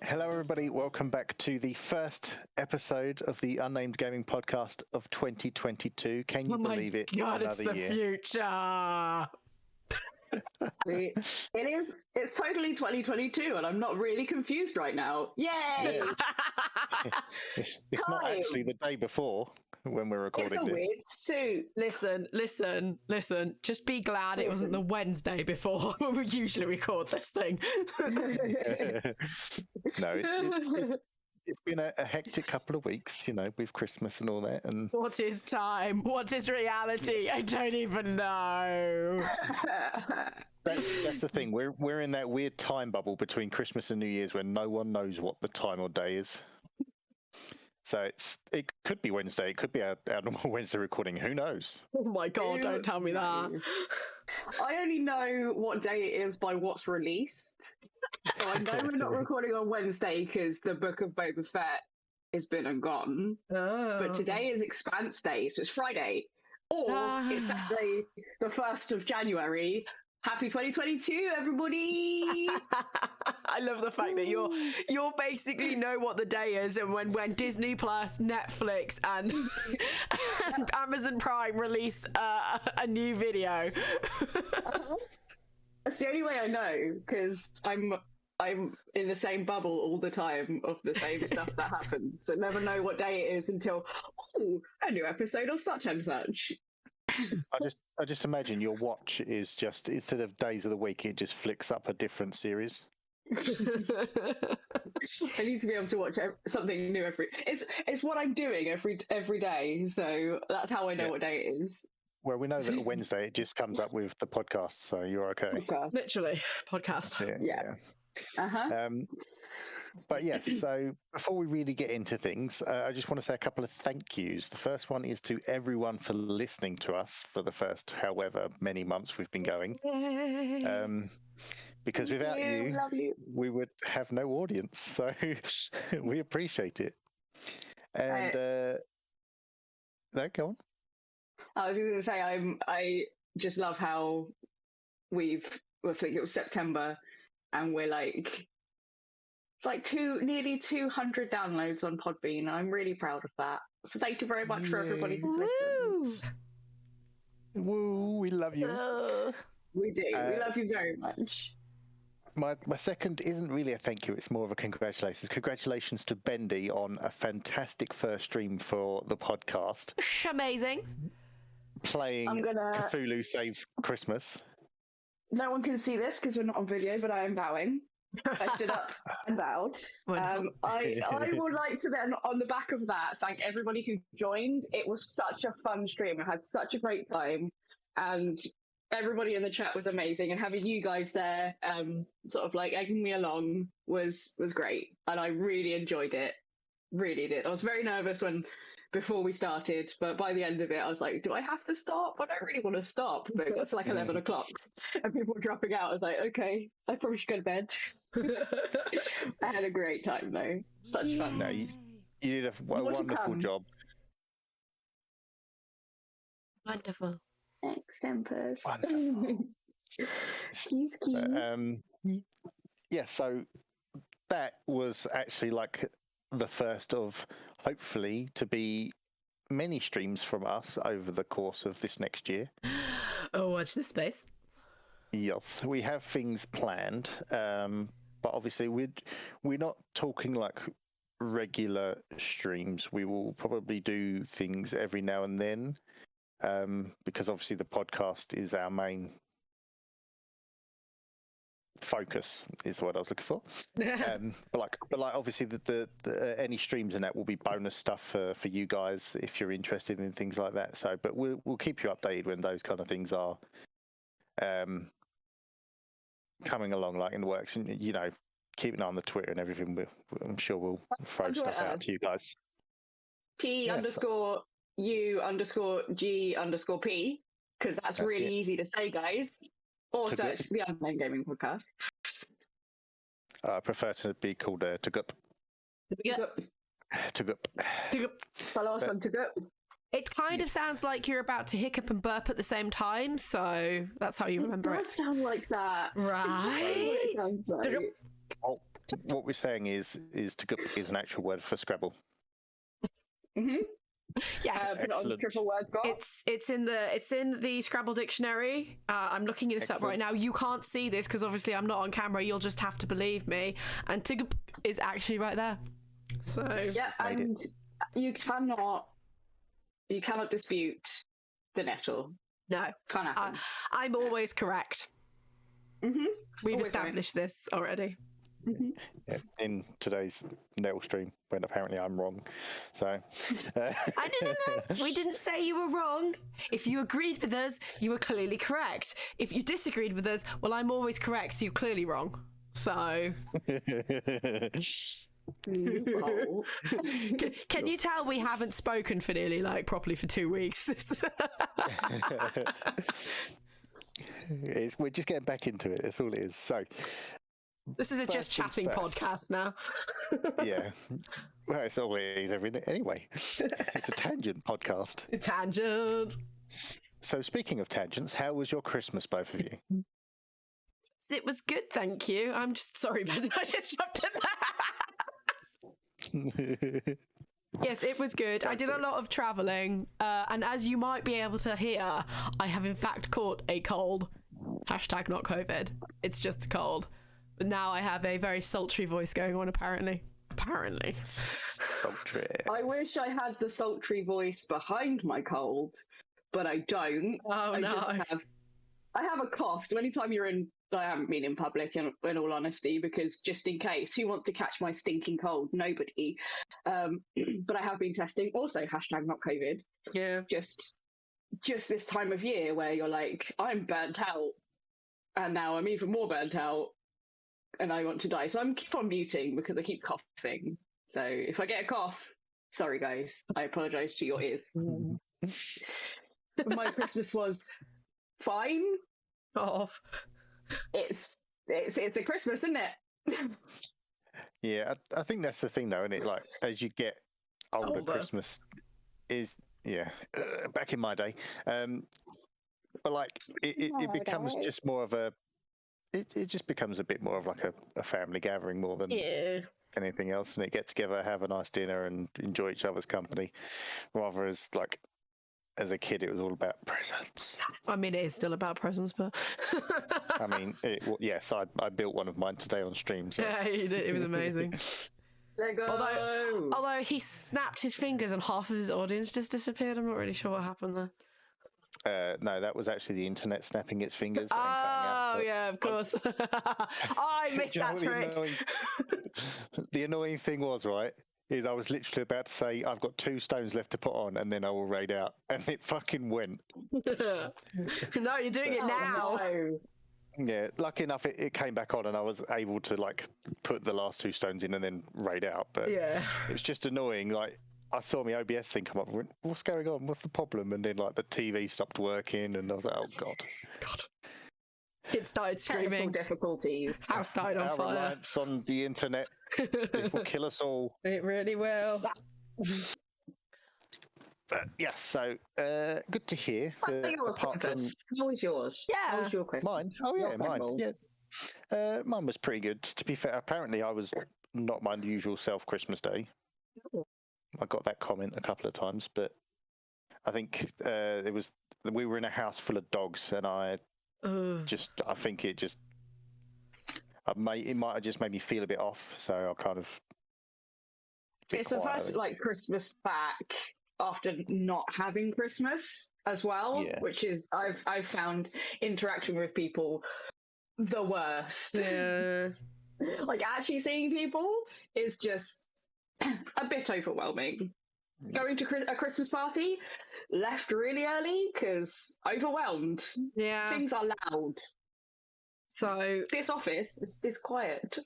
Hello, everybody. Welcome back to the first episode of the Unnamed Gaming Podcast of 2022. Can you believe it? God, Another it's the year. future. It's totally 2022, and I'm not really confused right now. Yay! Yeah. It's not actually the day before when we're recording It's a this. weird suit. Listen. Just be glad it wasn't the Wednesday before when we usually record this thing. No, it's been a hectic couple of weeks, with Christmas and all that. And What is time? What is reality? I don't even know. that's the thing. We're in that weird time bubble between Christmas and New Year's when no one knows what the time or day is. So it could be Wednesday. It could be our normal Wednesday recording. Who knows? Oh my God, don't tell me that. I only know what day it is by what's released. So I know we're not recording on Wednesday because the Book of Boba Fett has been and gone. Oh. But today is Expanse Day, so it's Friday. Or it's Saturday, the 1st of January. Happy 2022, everybody! I love the fact that you'll basically know what the day is, and when Disney Plus, Netflix, and Amazon Prime release a new video. That's the only way I know, because I'm in the same bubble all the time of the same stuff that happens. So never know what day it is until a new episode of such and such. I just imagine your watch is just, instead of days of the week, it just flicks up a different series. I need to be able to watch something new every. It's what I'm doing every day, so that's how I know what day it is. Well, we know that Wednesday it just comes up with the podcast, so you're okay. Podcast. Literally, podcast. Yeah. Uh-huh. But yes, so before we really get into things, I just want to say a couple of thank yous. The first one is to everyone for listening to us for the first however many months we've been going. Because without you, we would have no audience. So we appreciate it. And no, go on. I was going to say I just love how I think it was September, and we're like nearly 200 downloads on Podbean. I'm really proud of that. So thank you very much for everybody who's listening. Woo, we love you. We do. We love you very much. My second isn't really a thank you, it's more of a congratulations. Congratulations to Bendy on a fantastic first stream for the podcast. Amazing. Playing Cthulhu Saves Christmas. No one can see this because we're not on video, but I am bowing. I stood up and bowed. I would like to then, on the back of that, thank everybody who joined. It was such a fun stream. I had such a great time, and everybody in the chat was amazing. And having you guys there, sort of like egging me along, was great, and I really enjoyed it. Really did. I was very nervous before we started, but by the end of it, I was like, do I have to stop? I don't really want to stop. But it got to like 11 o'clock and people were dropping out. I was like, okay, I probably should go to bed. I had a great time though. Such fun. No, you did a wonderful job. Wonderful. Thanks, Tempus. Wonderful. Keys. Yeah, so that was actually like the first of hopefully to be many streams from us over the course of this next year. Oh, watch this space. Yes, we have things planned, but obviously we're not talking like regular streams. We will probably do things every now and then, because obviously the podcast is our main focus, is what I was looking for. But obviously the any streams and that will be bonus stuff for you guys if you're interested in things like that. So, but we'll keep you updated when those kind of things are coming along, like in the works, and keep an eye on the Twitter and everything. I'm sure we'll throw stuff out to you guys. T_U_G_P, because that's really easy to say, guys. Or search the Unnamed Gaming Podcast. I prefer to be called Tugup. Follow us on Tugup. It kind of sounds like you're about to hiccup and burp at the same time, so that's how you remember it. It does sound like that. Right? It sounds like. what we're saying is Tagap is an actual word for Scrabble. Mm-hmm. Yes. Put it on the triple word spot. It's in the Scrabble dictionary. I'm looking this up right now. You can't see this because obviously I'm not on camera. You'll just have to believe me. And Tagap is actually right there. So yeah, and you cannot dispute the Nettle. No, Can't happen. I'm always correct. Mm-hmm. We've Always established this already. Mm-hmm. Yeah, in today's Nettle stream, when apparently I'm wrong. So No. We didn't say you were wrong. If you agreed with us, you were clearly correct. If you disagreed with us, well, I'm always correct, so you're clearly wrong. So can you tell we haven't spoken for nearly properly for 2 weeks? We're just getting back into it. That's all it is. So this is a just chatting podcast now. Yeah. Well, it's all it is everything. Anyway, it's a tangent podcast. A tangent. So speaking of tangents, how was your Christmas, both of you? It was good, thank you. I'm just sorry, Ben. I just jumped in there. Yes, it was good. I did a lot of travelling, and as you might be able to hear, I have in fact caught a cold. Hashtag not COVID. It's just a cold. But now I have a very sultry voice going on, apparently. Sultry. I wish I had the sultry voice behind my cold, but I don't. Oh, I have a cough, so anytime I haven't been in public, in all honesty, because just in case, who wants to catch my stinking cold? Nobody. But I have been testing. Also, hashtag not COVID. Yeah. Just this time of year where you're like, I'm burnt out, and now I'm even more burnt out, and I want to die. So I'm keep on muting because I keep coughing. So if I get a cough, sorry guys, I apologise to your ears. My Christmas was fine. Off. It's the Christmas, isn't it? Yeah, I think that's the thing, though, isn't it? Like, as you get older. Christmas is, back in my day. But like, it becomes just more of a. It just becomes a bit more of like a family gathering more than anything else, and it get together, have a nice dinner, and enjoy each other's company, rather as a kid, it was all about presents. I mean, it is still about presents, but I mean, yes, I built one of mine today on stream. So. Yeah, you did. It was amazing. Lego. Although he snapped his fingers and half of his audience just disappeared. I'm not really sure what happened there. No, that was actually the internet snapping its fingers. Oh, and cutting out, yeah, of course. I missed that trick. The annoying thing was, right, is I was literally about to say, I've got 2 stones left to put on, and then I will raid out. And it fucking went. No, you're doing it now. No. Yeah, lucky enough, it came back on, and I was able to, put the last 2 stones in and then raid out. But it was just annoying, I saw my OBS thing come up and went, what's going on? What's the problem? And then the TV stopped working and I was like, oh God. It started screaming. Technical difficulties. House started on fire. Reliance on the internet. It will kill us all. It really will. But yeah, so good to hear. Apart from... How was yours? Yeah. How was your Christmas? Mine? Oh yeah, mine. Yeah. Mine was pretty good. To be fair, apparently I was not my usual self Christmas Day. I got that comment a couple of times, but I think we were in a house full of dogs, and I think it might have just made me feel a bit off. So I kind of. It's the first Christmas back after not having Christmas as well, which is I've found interacting with people the worst. Yeah. Actually seeing people is just a bit overwhelming. Going to a Christmas party, left really early because overwhelmed. Yeah. Things are loud. So this office is quiet.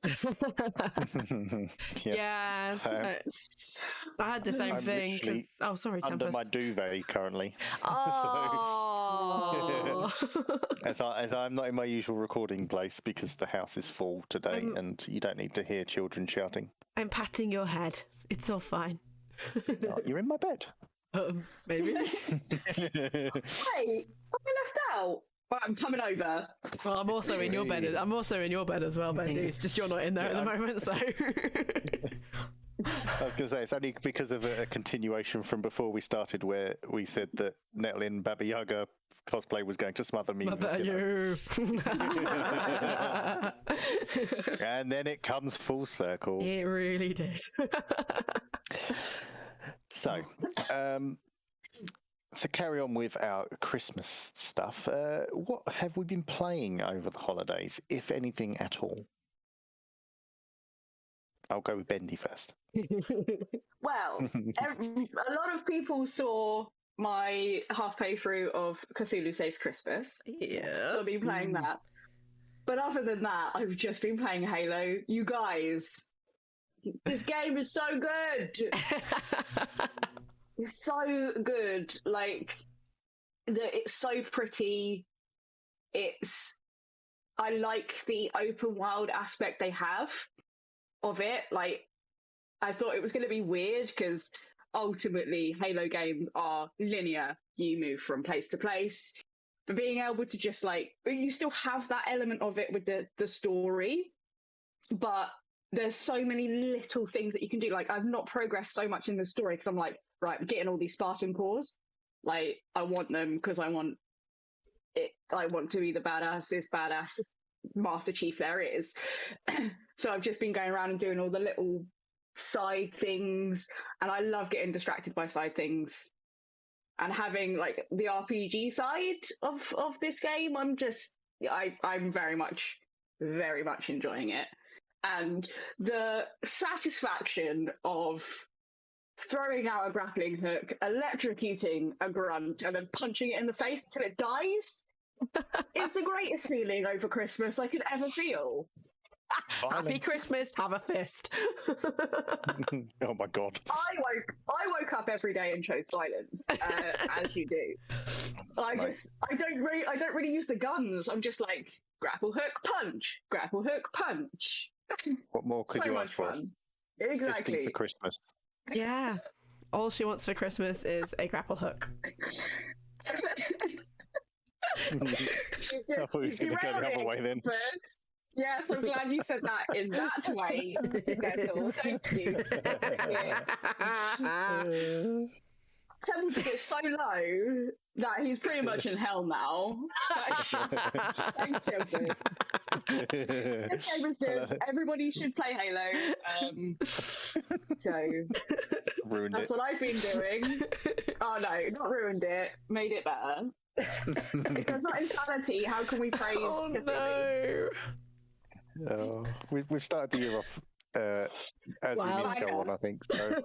Yes. I had the same thing because sorry, Tempus. Under my duvet currently. Oh. As I'm not in my usual recording place because the house is full today, and you don't need to hear children shouting. I'm patting your head. It's all fine. Oh, you're in my bed. Maybe. Hey, am I left out? Well, I'm coming over. Well, I'm also in your bed. I'm also in your bed as well, Bendy. It's just you're not in there at the moment, so. I was going to say, it's only because of a continuation from before we started where we said that Nettle in Baba Yaga cosplay was going to smother me. Smother you. And then it comes full circle. It really did. So, to carry on with our Christmas stuff, what have we been playing over the holidays, if anything at all? I'll go with Bendy first. Well, a lot of people saw my half playthrough of Cthulhu Saves Christmas. Yes. So I've been playing that. But other than that, I've just been playing Halo. You guys, this game is so good. It's so good. Like, it's so pretty. I like the open world aspect they have of it. Like, I thought it was going to be weird because ultimately Halo games are linear. You move from place to place. But being able to just you still have that element of it with the story, but there's so many little things that you can do. Like, I've not progressed so much in the story because I'm like, right, I'm getting all these Spartan cores. Like, I want them because I want it. I want to be the badass Master Chief there is. So I've just been going around and doing all the little side things, and I love getting distracted by side things. And having like the RPG side of this game, I'm very much enjoying it. And the satisfaction of throwing out a grappling hook, electrocuting a grunt, and then punching it in the face until it dies is the greatest feeling over Christmas I could ever feel. Happy Christmas, have a fist. Oh my god. I woke up every day and chose violence, as you do. I don't really use the guns. I'm just like, grapple hook, punch, grapple hook, punch. What more could so you much ask for? fun. Exactly. Fisting for Christmas. Yeah. All she wants for Christmas is a grapple hook. I thought he was going to go the other way then. First. Yes, I'm glad you said that in that way, Nettle. Thank you. Tempus gets so low that he's pretty much in hell now. Thanks, Tempus. This game is good. Everybody should play Halo. So Ruined that's it. what I've been doing. Oh no, not ruined it. Made it better. If there's not insanity, how can we praise? Oh Cthulhu? no. We've started the year off as we need to go on, I think. So.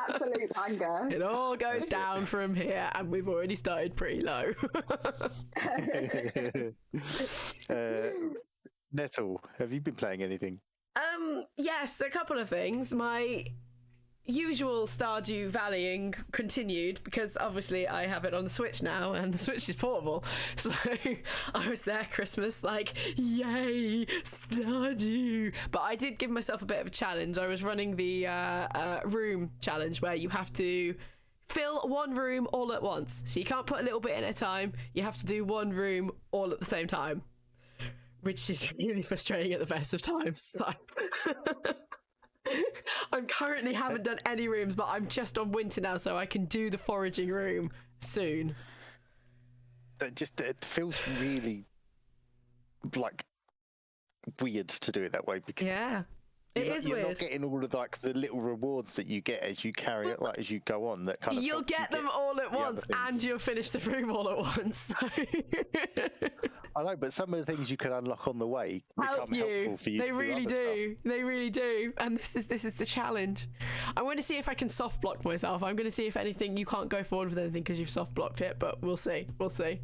Absolute anger. It all goes down from here, and we've already started pretty low. Nettle, have you been playing anything? Yes, a couple of things. My usual Stardew Valleying continued because obviously I have it on the Switch now and the Switch is portable, so I was there Christmas like, yay, Stardew. But I did give myself a bit of a challenge. I was running the room challenge where you have to fill one room all at once, so you can't put a little bit in at a time. You have to do one room all at the same time, which is really frustrating at the best of times. So I currently haven't done any rooms, but I'm just on winter now, so I can do the foraging room soon. It feels really like weird to do it that way because you're not getting all of like the little rewards that you get as you carry it, like as you go on. That kind of you'll get them all at once, and you'll finish the room all at once. So. I know, but some of the things you can unlock on the way become helpful for you. They to really do. do. They really do. And this is the challenge. I'm going to see if I can soft block myself. I'm going to see if anything you can't go forward with anything because you've soft blocked it. But we'll see. We'll see.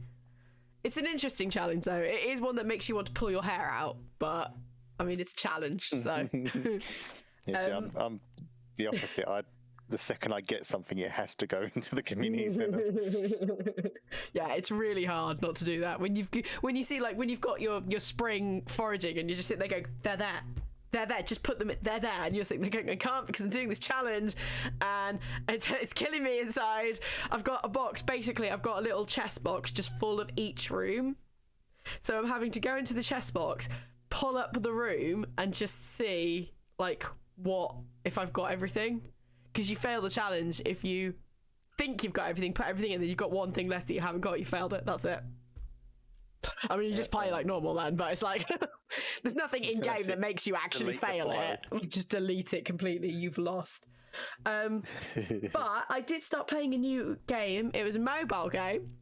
It's an interesting challenge, though. It is one that makes you want to pull your hair out, but. I mean, it's a challenge, so. I'm the opposite. The second I get something, it has to go into the community center. Yeah, it's really hard not to do that. When you see when you've got your spring foraging and you just sit there going, they're there, just put them they're there, and you're sitting there going, I can't because I'm doing this challenge and it's killing me inside. I've got a box, basically I've got a little chest box just full of each room. So I'm having to go into the chess box, pull up the room, and just see like if I've got everything. Because you fail the challenge if you think you've got everything, put everything in, then you've got one thing left that you haven't got. You failed it. That's it. I mean, you just play like normal, man. But it's like there's nothing in game that makes you actually fail it. You just delete it completely. You've lost. But I did start playing a new game. It was a mobile game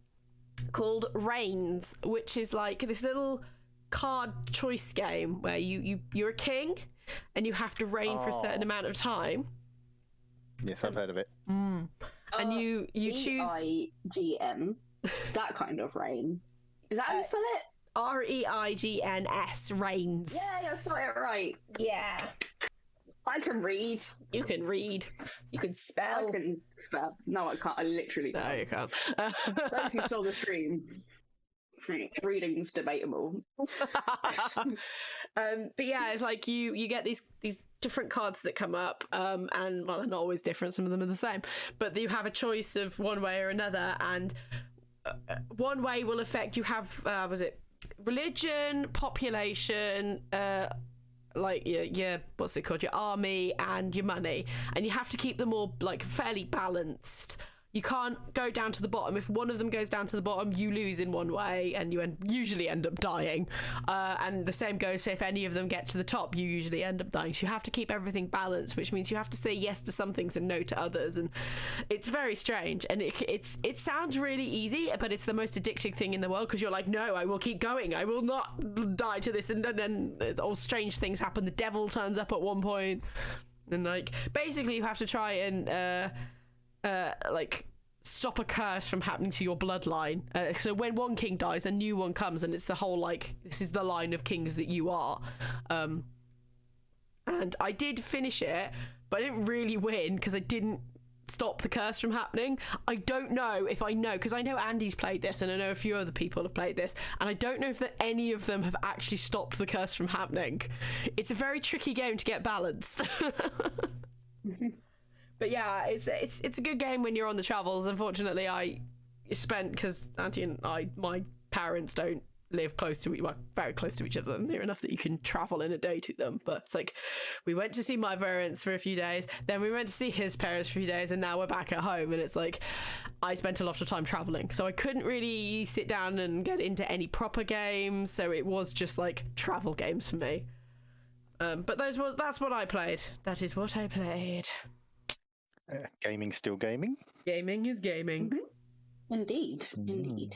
called Reigns, which is like this little card choice game where you're a king and you have to reign for a certain amount of time. Yes, I've heard of it. And you choose REIGN, that kind of reign. Is that how you spell it? REIGNS, Reigns. Yeah, I spelled it right. Yeah. I can read. You can read. You can spell. I can spell. No, I can't. I literally can't. No, you can't. Those who saw the stream, reading's debatable. But yeah, it's like you get these different cards that come up, and well, they're not always different. Some of them are the same, but you have a choice of one way or another, and one way will affect. You have was it religion, population, like your what's it called, your army and your money, and you have to keep them all like fairly balanced. You can't go down to the bottom. If one of them goes down to the bottom, you lose in one way, and you usually end up dying. And the same goes if any of them get to the top, you usually end up dying. So you have to keep everything balanced, which means you have to say yes to some things and no to others. And it's very strange. And it sounds really easy, but it's the most addicting thing in the world, because you're like, no, I will keep going. I will not die to this. And then all strange things happen. The devil turns up at one point, and like basically you have to try and like stop a curse from happening to your bloodline. So when one king dies, a new one comes, and it's the whole like, this is the line of kings that you are. And I did finish it, but I didn't really win because I didn't stop the curse from happening. I don't know if I know, because I know Andy's played this and I know a few other people have played this, and I don't know if any of them have actually stopped the curse from happening. It's a very tricky game to get balanced. But yeah, it's a good game when you're on the travels. Unfortunately, because Auntie and my parents don't live close to very close to each other, near enough that you can travel in a day to them. But it's like, we went to see my parents for a few days, then we went to see his parents for a few days, and now we're back at home. And it's like, I spent a lot of time traveling, so I couldn't really sit down and get into any proper games. So it was just like travel games for me. But that's what I played. That is what I played. Gaming still gaming. Gaming is gaming. Mm-hmm. Indeed.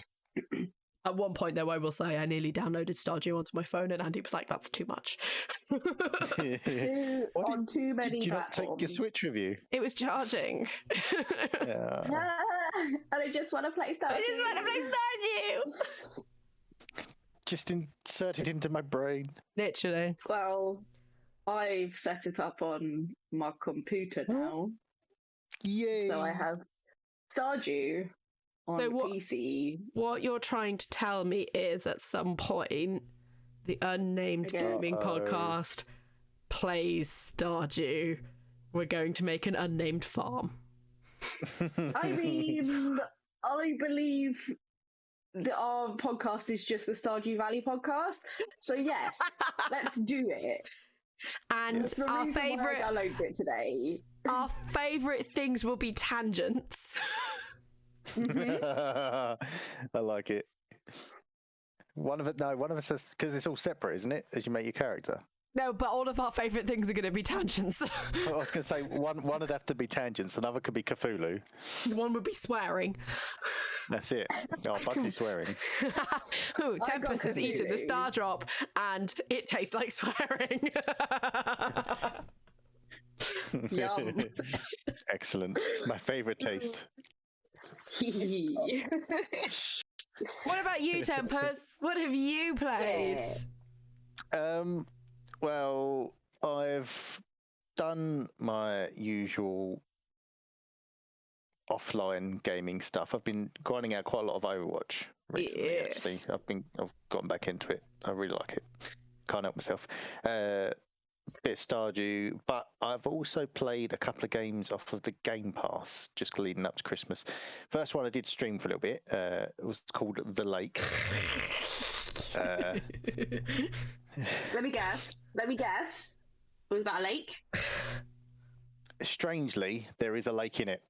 At one point, though, I will say I nearly downloaded Stardew onto my phone, and Andy was like, "That's too much." On too many Did you not platforms. take your Switch with you? It was charging. Yeah. And I just want to play Stardew. Just insert it into my brain. Literally. Well, I've set it up on my computer now. Yay! So I have Stardew on PC. What you're trying to tell me is, at some point, the Unnamed Gaming Podcast plays Stardew. We're going to make an unnamed farm. I mean, I believe that our podcast is just the Stardew Valley podcast. So yes, let's do it. And That's the our reason why favourite, I downloaded it today. Our favourite things will be tangents. I like it. One of us says, because it's all separate, isn't it? As you make your character. No, but all of our favourite things are going to be tangents. I was going to say one would have to be tangents, another could be Cthulhu. One would be swearing. That's it. Oh, Bugsy swearing. Ooh, Tempus has eaten the star drop, and it tastes like swearing. Yum. Excellent. My favourite taste. What about you, Tempus? What have you played? Well, I've done my usual offline gaming stuff. I've been grinding out quite a lot of Overwatch recently. Yes. Actually, I've gotten back into it. I really like it. Can't help myself. Bit of Stardew, but I've also played a couple of games off of the Game Pass just leading up to Christmas. First one I did stream for a little bit. It was called The Lake. Let me guess. It was about a lake. Strangely, there is a lake in it.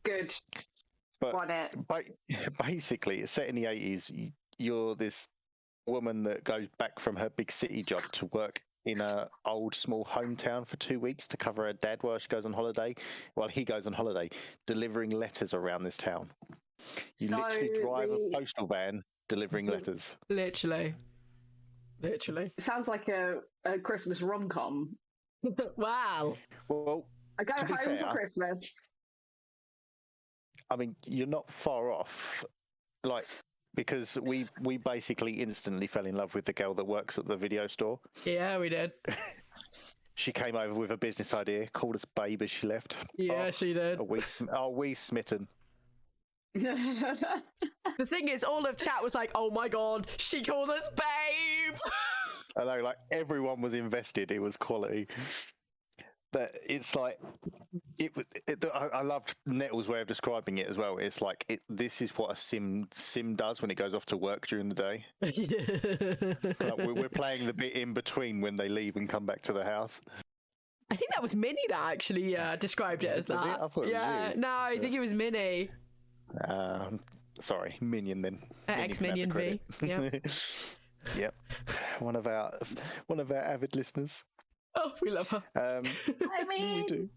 Good. But Want it. basically, it's set in the 80s. You're this woman that goes back from her big city job to work in a old small hometown for 2 weeks to cover her dad while she goes on holiday. While he goes on holiday, delivering letters around this town. You literally drive a postal van delivering letters. Literally. It sounds like a Christmas rom-com. Wow. Well, I go home fair, for Christmas. I mean, you're not far off. Like, because we basically instantly fell in love with the girl that works at the video store. Yeah, we did. She came over with a business idea, called us babe as she left. Yeah, she did. Are we smitten? The thing is, all of chat was like, "Oh my god, she called us babe." I know, like everyone was invested. It was quality. But it's like I loved Nettle's way of describing it as well. It's like this is what a sim does when it goes off to work during the day. Like we're playing the bit in between when they leave and come back to the house. I think that was Minnie that actually described it as that. I thought it was you. No, I think it was Minnie. Sorry, Minion then. X-Minion V. Yeah. Yep. One of our avid listeners. Oh, we love her. I mean, we do.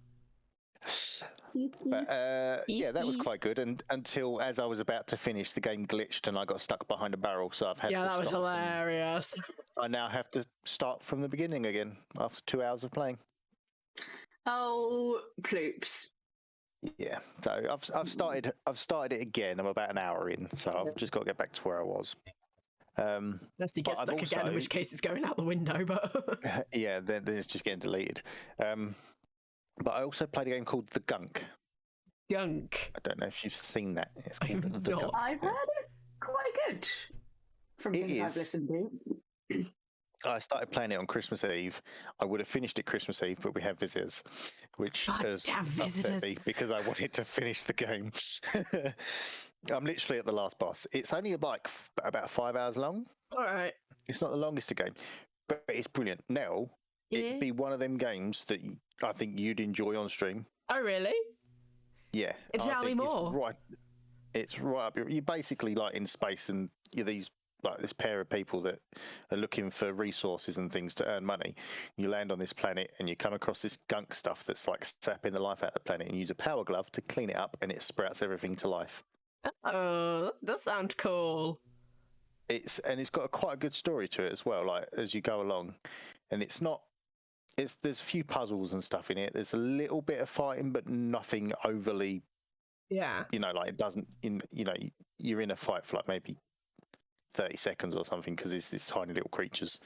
But yeah, that was quite good. And until as I was about to finish, the game glitched and I got stuck behind a barrel. So I've had to stop. Yeah, that was hilarious. I now have to start from the beginning again after 2 hours of playing. Oh, ploops. Yeah, so I've started it again. I'm about an hour in, so I've just got to get back to where I was. Unless he gets stuck again, in which case it's going out the window. But yeah, then it's just getting deleted. But I also played a game called The Gunk. Gunk. I don't know if you've seen that. It's called The Gunk. I've heard it's quite good. From things I've listened to. I started playing it on Christmas Eve. I would have finished it Christmas Eve, but we had visitors, which has upset me because I wanted to finish the game. I'm literally at the last boss. It's only like about 5 hours long. All right. It's not the longest game, but it's brilliant. Nettle, it'd be one of them games that I think you'd enjoy on stream. Oh, really? Yeah. Tell me more. It's right up. You're basically like in space, and you're this pair of people that are looking for resources and things to earn money. You land on this planet and you come across this gunk stuff that's like sapping the life out of the planet, and you use a power glove to clean it up, and it sprouts everything to life. Oh, that sounds cool. It's got quite a good story to it as well, like as you go along. And there's a few puzzles and stuff in it. There's a little bit of fighting, but nothing overly, like it doesn't, you're in a fight for like maybe 30 seconds or something because it's these tiny little creatures.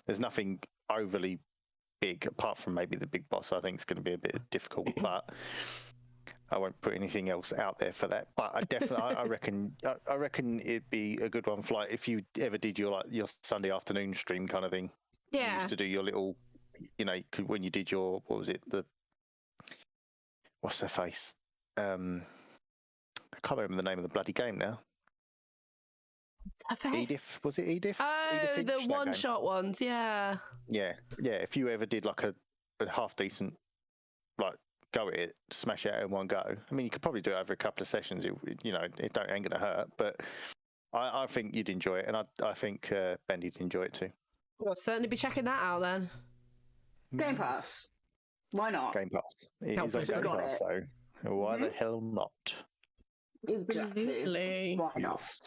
There's nothing overly big apart from maybe the big boss. I think it's going to be a bit difficult, but I won't put anything else out there for that. But I definitely, I reckon it'd be a good one for like if you ever did your Sunday afternoon stream kind of thing. Yeah. You used to do your little, when you did your, what was it? What's her face? I can't remember the name of the bloody game now. Edith, was it Edith? Oh, Edith the one-shot ones, yeah. Yeah. If you ever did like a half decent, like go at it, smash it out in one go. I mean, you could probably do it over a couple of sessions. It ain't going to hurt. But I think you'd enjoy it, and I think Bendy'd enjoy it too. Well, certainly be checking that out then. Game Pass. Why not? Game Pass. It is on Game Pass, so why the hell not? Exactly. Why not? Yes.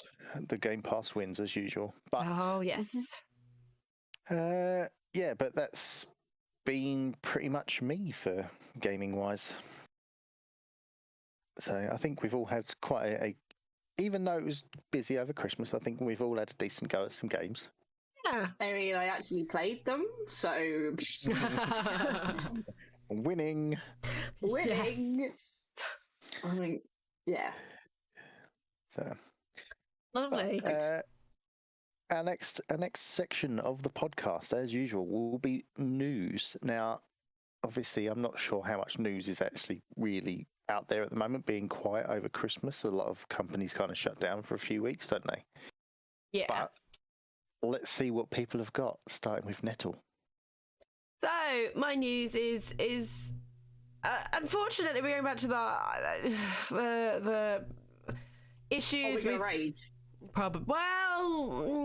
The Game Pass wins as usual. But oh yes. Yeah, but that's been pretty much me for gaming wise. So I think we've all had quite a even though it was busy over Christmas, I think we've all had a decent go at some games. Yeah. I mean, I actually played them, so Winning. Yes. I mean, yeah. So lovely. Our next section of the podcast, as usual, will be news. Now, obviously, I'm not sure how much news is actually really out there at the moment, being quiet over Christmas. A lot of companies kind of shut down for a few weeks, don't they? Yeah. But let's see what people have got, starting with Nettle. So my news is unfortunately we're going back to the issues with rage. Probably. Well,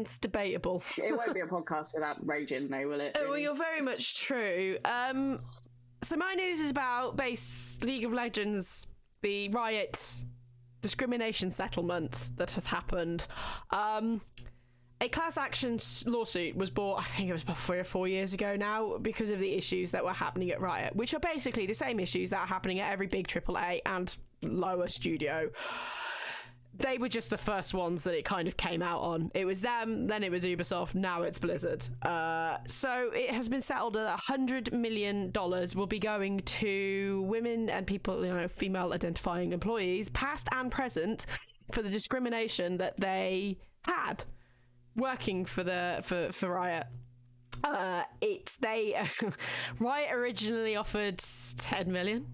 it's debatable. It won't be a podcast without raging, though, will it? Really? Well, you're very much true. So my news is about base League of Legends, the Riot discrimination settlement that has happened. A class action lawsuit was brought, I think it was about 3 or 4 years ago now, because of the issues that were happening at Riot, which are basically the same issues that are happening at every big AAA and lower studio. They were just the first ones that it kind of came out on. It was them, then it was Ubisoft, now it's Blizzard. So it has been settled at $100 million will be going to women and people, female identifying employees, past and present, for the discrimination that they had working for Riot. Riot originally offered 10 million,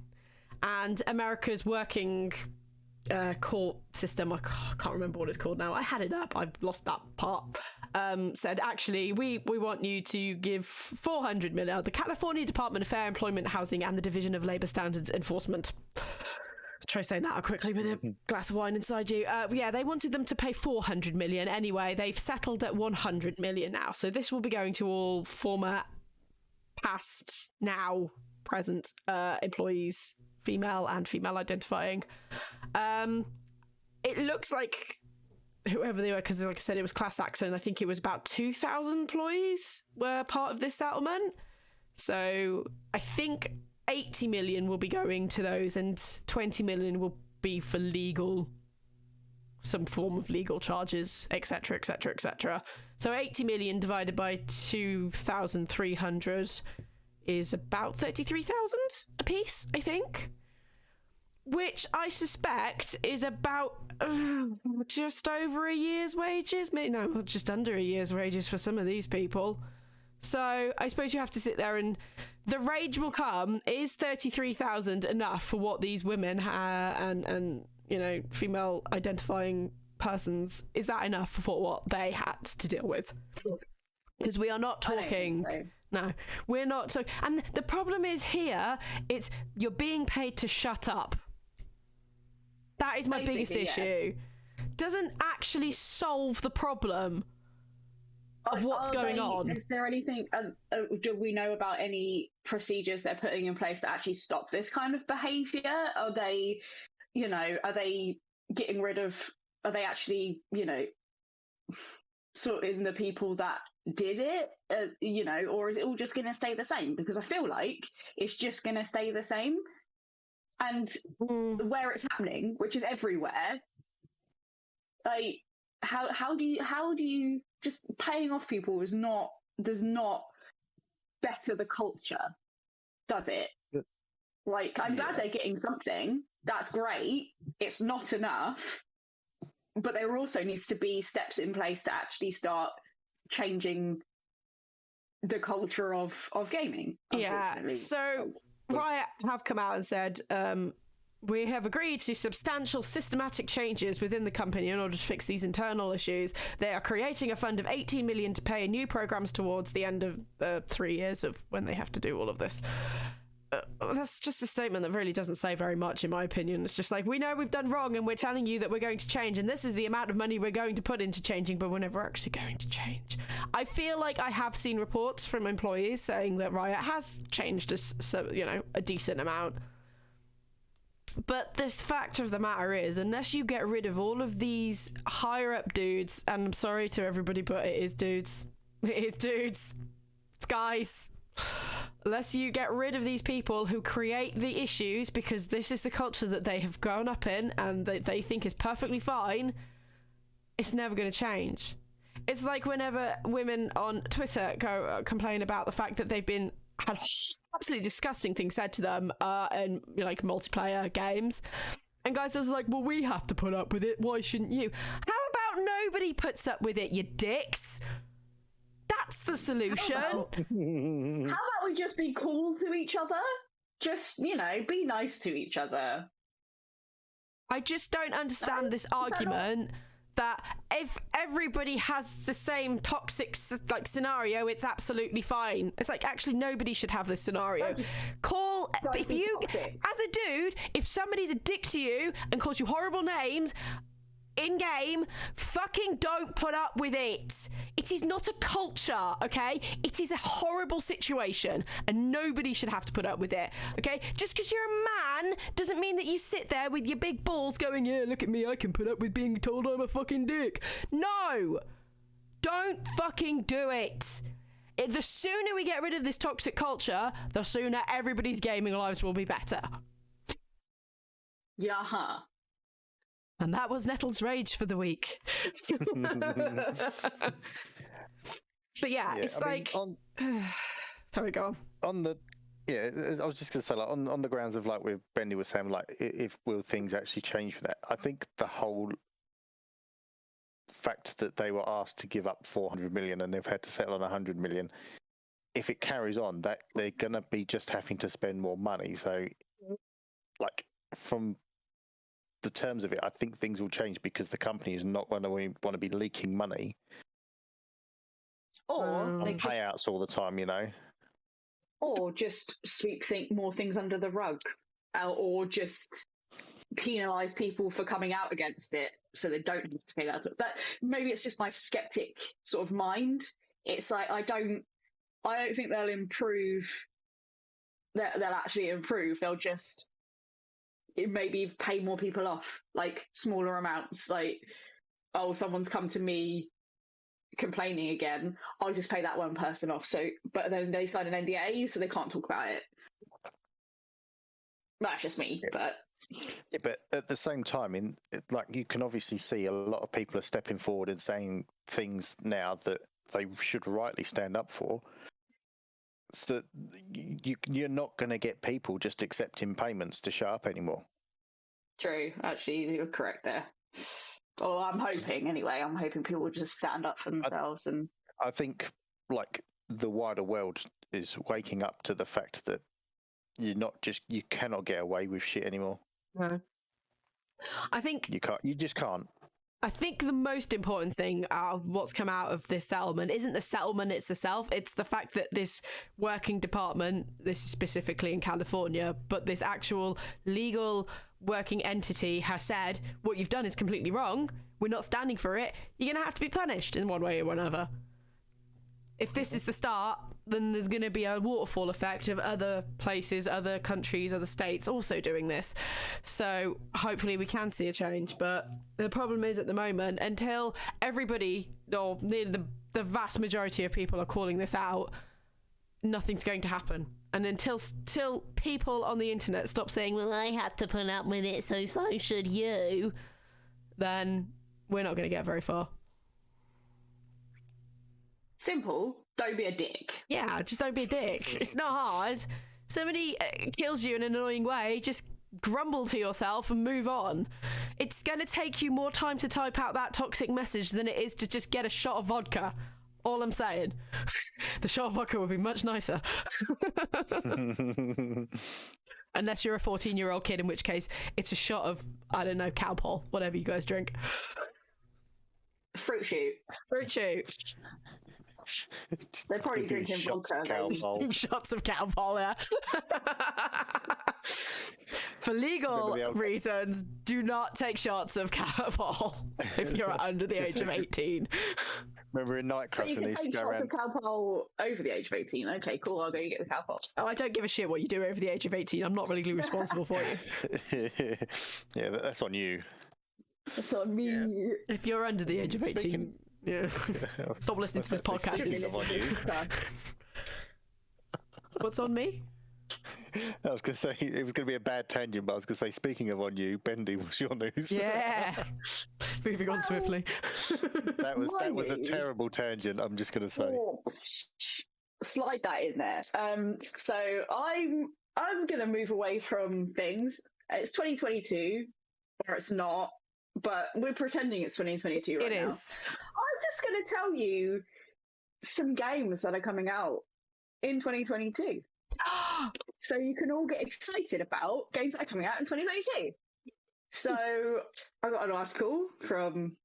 and America's working court system, I can't remember what it's called now, I had it up, I've lost that part, said actually we want you to give 400 million. The California Department of Fair Employment, Housing and the Division of Labor Standards Enforcement, try saying that quickly with a glass of wine inside you. They wanted them to pay 400 million. Anyway, they've settled at 100 million now. So this will be going to all former, past, now, present employees, female and female identifying. It looks like whoever they were, because like I said, it was class action. I think it was about 2,000 employees were part of this settlement. So I think 80 million will be going to those, and 20 million will be for some form of legal charges, etc, etc, etc. So 80 million divided by 2,300 is about 33,000 a piece, I think, which I suspect is about just over a year's wages, maybe no, just under a year's wages for some of these people. So I suppose you have to sit there, and the rage will come. Is 33,000 enough for what these women and female identifying persons? Is that enough for what they had to deal with? Because we are not talking. So. No, we're not talking. And the problem is here, it's you're being paid to shut up. That is my biggest issue. Doesn't actually solve the problem of what's going on. Is there anything, do we know about any procedures they're putting in place to actually stop this kind of behaviour? Are they getting rid of, are they actually, sorting the people that did it, or is it all just going to stay the same? Because I feel like it's just going to stay the same. And where it's happening, which is everywhere, like, how do you just paying off people does not better the culture, does it? Like, I'm glad they're getting something. That's great. It's not enough, but there also needs to be steps in place to actually start changing the culture of gaming. Yeah. So Riot have come out and said, we have agreed to substantial systematic changes within the company in order to fix these internal issues. They are creating a fund of 18 million to pay new programs towards the end of 3 years of when they have to do all of this. That's just a statement that really doesn't say very much, in my opinion. It's just like, we know we've done wrong and we're telling you that we're going to change, and this is the amount of money we're going to put into changing, but we're never actually going to change. I feel like I have seen reports from employees saying that Riot has changed a decent amount. But the fact of the matter is, unless you get rid of all of these higher up dudes, and I'm sorry to everybody, but it is dudes. It is dudes. It's guys. Unless you get rid of these people who create the issues, because this is the culture that they have grown up in and that they think is perfectly fine, it's never going to change. It's like whenever women on Twitter go complain about the fact that they've had absolutely disgusting things said to them in multiplayer games, and guys are like, well, we have to put up with it, why shouldn't you? How about nobody puts up with it, you dicks? That's the solution. How about we just be cool to each other? Just, be nice to each other. I just don't understand this argument that if everybody has the same toxic like scenario, it's absolutely fine. It's like, actually nobody should have this scenario. If you, as a dude, if somebody's a dick to you and calls you horrible names in game, fucking don't put up with it. It is not a culture, okay? It is a horrible situation and nobody should have to put up with it, okay? Just because you're a man doesn't mean that you sit there with your big balls going, yeah, look at me, I can put up with being told I'm a fucking dick. No! Don't fucking do it. The sooner we get rid of this toxic culture, the sooner everybody's gaming lives will be better. Yaha. And that was Nettle's rage for the week. But yeah, it's like... Sorry, go on. I was just going to say, like, on the grounds of, like, with Bendy was saying, like, if will things actually change for that? I think the whole fact that they were asked to give up 400 million and they've had to settle on 100 million, if it carries on, that they're going to be just having to spend more money. So, like, from the terms of it, I think things will change because the company is not going to want to be leaking money or on payouts all the time, you know. Or just sweep more things under the rug, or just penalise people for coming out against it, so they don't have to pay that. That maybe it's just my skeptic sort of mind. It's like I don't think they'll improve. They'll actually improve. They'll just maybe pay more people off, like smaller amounts. Like, oh, someone's come to me complaining again, I'll just pay that one person off. So, but then they sign an NDA, so they can't talk about it. That's just me, but at the same time, like, you can obviously see a lot of people are stepping forward and saying things now that they should rightly stand up for. So you're not going to get people just accepting payments to show up anymore. True, actually, you're correct there. Well, I'm hoping anyway. I'm hoping people will just stand up for themselves. And I think, like, the wider world is waking up to the fact that you cannot get away with shit anymore. No. I think you just can't. I think the most important thing of what's come out of this settlement isn't the settlement itself. It's the fact that this working department, this is specifically in California, but this actual legal working entity has said, what you've done is completely wrong. We're not standing for it. You're going to have to be punished in one way or another. If this is the start, then there's going to be a waterfall effect of other places, other countries, other states also doing this. So hopefully we can see a change. But the problem is, at the moment, until everybody, or nearly the vast majority of people are calling this out, nothing's going to happen. And until people on the internet stop saying, well, I had to put up with it, so should you, then we're not going to get very far. Simple. Don't be a dick. Yeah, just don't be a dick. It's not hard. Somebody kills you in an annoying way, just grumble to yourself and move on. It's going to take you more time to type out that toxic message than it is to just get a shot of vodka. All I'm saying. The shot of vodka would be much nicer. Unless you're a 14-year-old kid, in which case it's a shot of, I don't know, Kerbal, whatever you guys drink. Fruit shoot. They're probably drinking vodka. Shots of Kerbal, yeah. For legal reasons, do not take shots of Kerbal if you're under the age of 18. Remember in Nightcraft, so you can take shots of Kerbal over the age of 18. Okay, cool. I'll go get the Kerbal. Oh, I don't give a shit what you do over the age of 18. I'm not legally responsible for you. Yeah, that's on you. That's on me. Yeah. If you're under the age of 18. Yeah. Stop listening to this podcast. Speaking of on you. What's on me? I was going to say, it was going to be a bad tangent, but I was going to say, speaking of on you, Bendy, what's your news? Yeah. Moving on swiftly. That was a terrible tangent, I'm just going to say. Oh, slide that in there. So I'm going to move away from things. It's 2022, or it's not, but we're pretending it's 2022 right now. It is. I'm just going to tell you some games that are coming out in 2022. So you can all get excited about games that are coming out in 2022. So I got an article from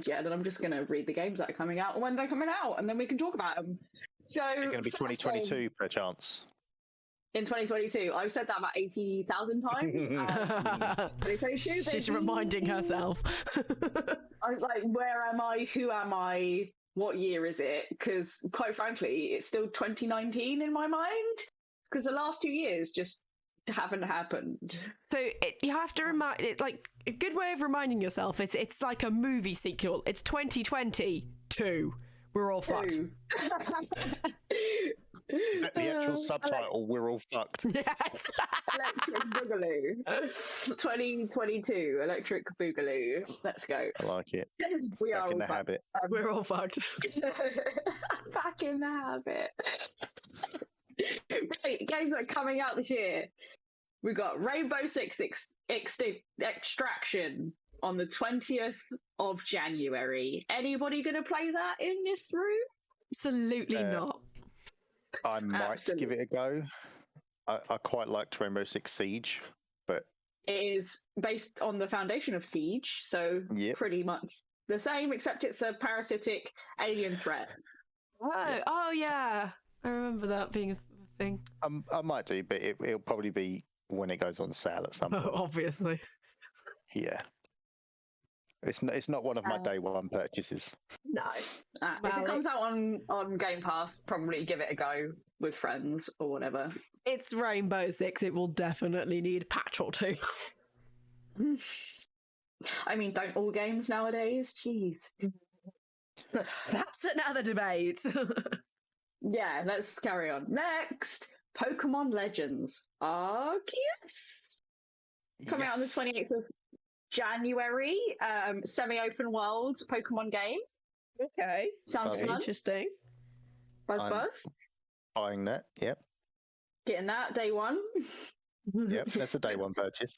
yeah, then I'm just going to read the games that are coming out and when they're coming out, and then we can talk about them. So Is it going to be 2022 perchance? In 2022, I've said that about 80,000 times. 2022, She's reminding herself. I'm like, where am I? Who am I? What year is it? Because quite frankly, it's still 2019 in my mind. Because the last 2 years just haven't happened. So you have to remind it, like a good way of reminding yourself. It's like a movie sequel. It's 2022. We're all fucked. Is that the actual subtitle? We're all fucked. Yes. Electric Boogaloo. 2022 Electric Boogaloo. Let's go. I like it. We Back are in all the habit. We're all fucked. Back in the habit. Right, games that are coming out this year. We got Rainbow Six Extraction on the 20th of January. Anybody going to play that in this room? Absolutely not. I might give it a go. I quite liked Rainbow Six Siege, but it is based on the foundation of Siege, so pretty much the same, except it's a parasitic alien threat. Oh yeah, I remember that being a thing. I might do, but it'll probably be when it goes on sale at some point. Obviously. Yeah. It's not one of my day one purchases. No. If it comes out on Game Pass, probably give it a go with friends or whatever. It's Rainbow Six. It will definitely need a patch or two. I mean, don't all games nowadays? Jeez. That's another debate. Yeah, let's carry on. Next, Pokemon Legends Arceus. Coming out on the 28th of January, semi-open world Pokemon game. Okay. Sounds fun. Interesting. Buzz. Buying that, yep. Getting that, day one. Yep, that's a day one purchase.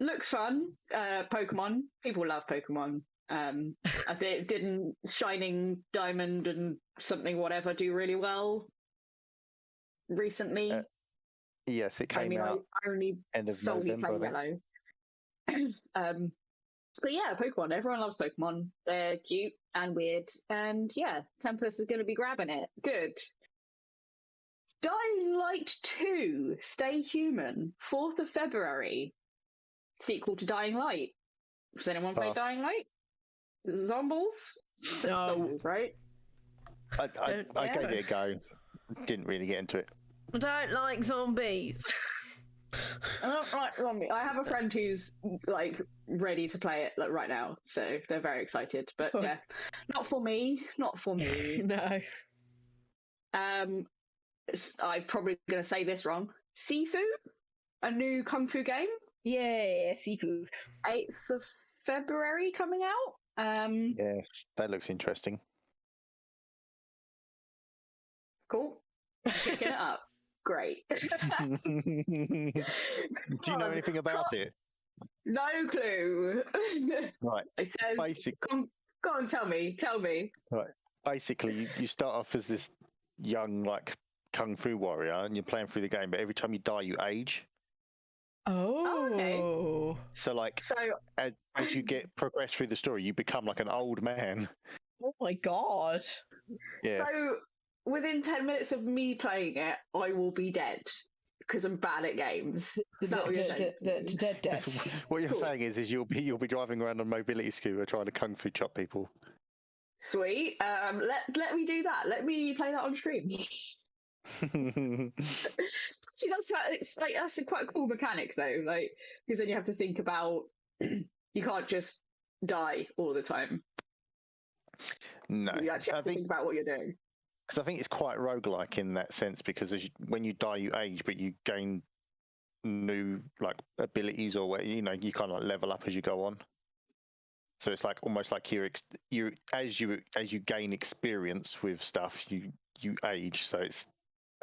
Looks fun. Pokemon. People love Pokemon. I think didn't Shining Diamond and something whatever do really well recently? Yes, it came out I only end of solely November, play Yellow. But yeah, Pokemon. Everyone loves Pokemon. They're cute and weird. And yeah, Tempus is going to be grabbing it. Good. Dying Light 2, Stay Human, 4th of February. Sequel to Dying Light. Has anyone played Dying Light? Zombies? No. Zombies, right? I gave it a go. Didn't really get into it. I don't like zombies. I don't like zombies. I have a friend who's like ready to play it like right now, so they're very excited. But yeah, not for me. Not for me. No. I'm probably going to say this wrong. Sifu, a new kung fu game. Yeah, Sifu. 8th of February coming out. Yes, that looks interesting. Cool. Picking it up. Great. Do you know anything about it? No clue. Right. It says, go on, tell me. Right. Basically, you start off as this young, like, kung fu warrior, and you're playing through the game, but every time you die, you age. Oh. Okay. So, as you progress through the story, you become like an old man. Oh my god. Yeah. So, within 10 minutes of me playing it, I will be dead because I'm bad at games. Is that what you're saying? Dead. What you're saying is you'll be driving around on a mobility scooter trying to kung fu chop people. Sweet. Let me do that. Let me play that on stream. Actually, that's quite a cool mechanic though. Like, because then you have to think about you can't just die all the time. No, you actually have to think about what you're doing. Because I think it's quite roguelike in that sense, because when you die, you age, but you gain new like abilities or where you kind of level up as you go on. So it's like almost like as you gain experience with stuff, you age. So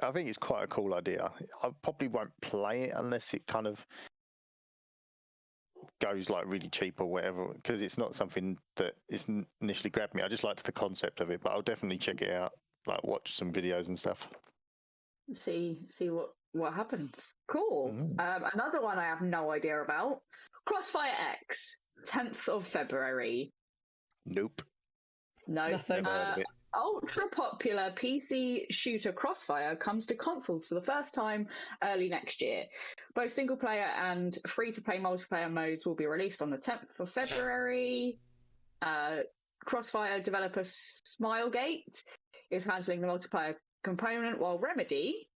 I think it's quite a cool idea. I probably won't play it unless it kind of goes like really cheap or whatever, because it's not something that is initially grabbed me. I just liked the concept of it, but I'll definitely check it out. Like watch some videos and stuff. See what happens. Cool. Another one I have no idea about. Crossfire X, 10th of February. Nope. No. Nothing. Never heard of it. Ultra popular PC shooter Crossfire comes to consoles for the first time early next year. Both single player and free to play multiplayer modes will be released on the 10th of February. Crossfire developer Smilegate is handling the multiplayer component, while Remedy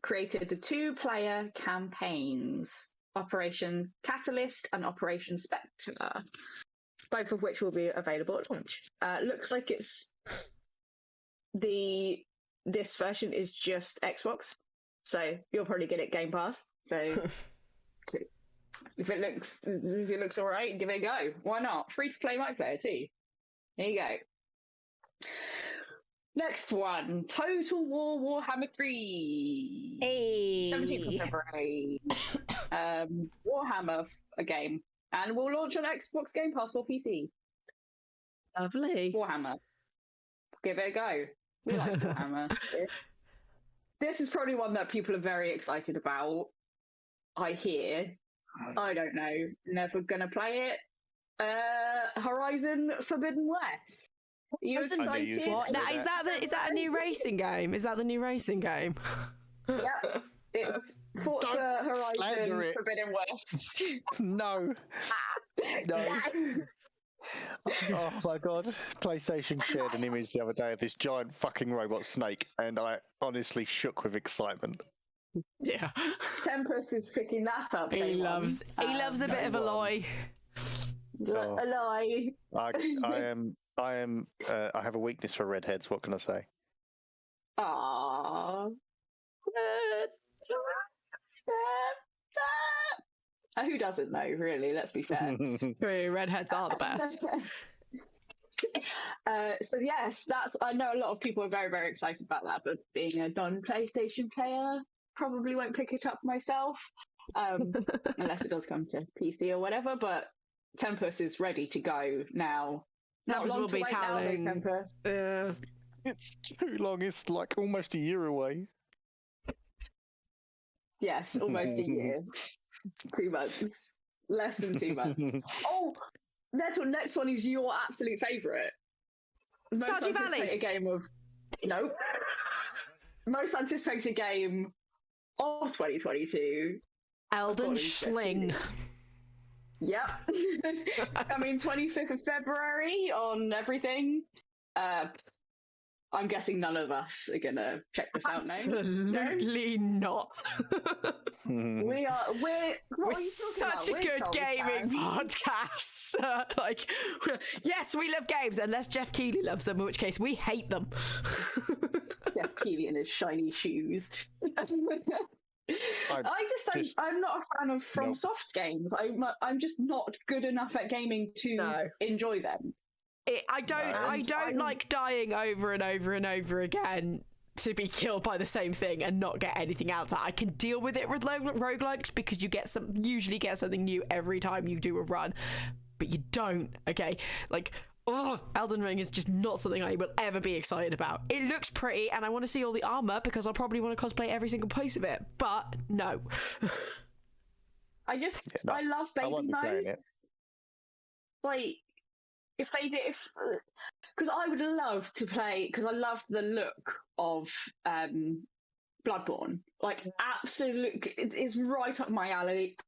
created the 2-player campaigns, Operation Catalyst and Operation Spectre, both of which will be available at launch. Looks like this version is just Xbox, so you'll probably get it Game Pass. So if it looks all right, give it a go. Why not? Free to play multiplayer too. There you go. Next one, Total War Warhammer 3. Hey. 17th of February. Warhammer, a game, and will launch on Xbox Game Pass for PC. Lovely. Warhammer. Give it a go. We like Warhammer. This is probably one that people are very excited about. I hear. I don't know. Never gonna play it. Horizon Forbidden West. Are you excited? What? Now, is that a new racing game? Is that the new racing game? Yep. It's Forza Horizon Forbidden West. No. No. Oh my god. PlayStation shared an image the other day of this giant fucking robot snake, and I honestly shook with excitement. Yeah. Tempus is picking that up. He loves a bit of a lie. A lie. I have a weakness for redheads, what can I say? Aww. Who doesn't know, really? Let's be fair. Redheads are the best. So yes, I know a lot of people are very, very excited about that, but being a non-PlayStation player, probably won't pick it up myself, unless it does come to PC or whatever. But Tempus is ready to go now. Tempus will be telling. Tempus. It's too long. It's like almost a year away. Yes, almost a year. 2 months. Less than 2 months. Oh, Nettle, next one is your absolute favourite. Stardew Valley. Nope. Most anticipated game of 2022. Elden Schling. Yep. I mean, 25th of February on everything. I'm guessing none of us are gonna check this out now. Absolutely not. We're such a good gaming podcast. Yes, we love games, unless Jeff Keighley loves them, in which case we hate them. Jeff Keighley and his shiny shoes. I'm not a fan of FromSoft games. I'm just not good enough at gaming to enjoy them. I don't like dying over and over and over again to be killed by the same thing and not get anything out of that. I can deal with it with roguelikes because you usually get something new every time you do a run, but you don't. Okay, Elden Ring is just not something I will ever be excited about. It looks pretty, and I want to see all the armor because I'll probably want to cosplay every single piece of it. But no. I love baby modes. If they did, because I would love to play, because I love the look of Bloodborne. Absolute, it is right up my alley.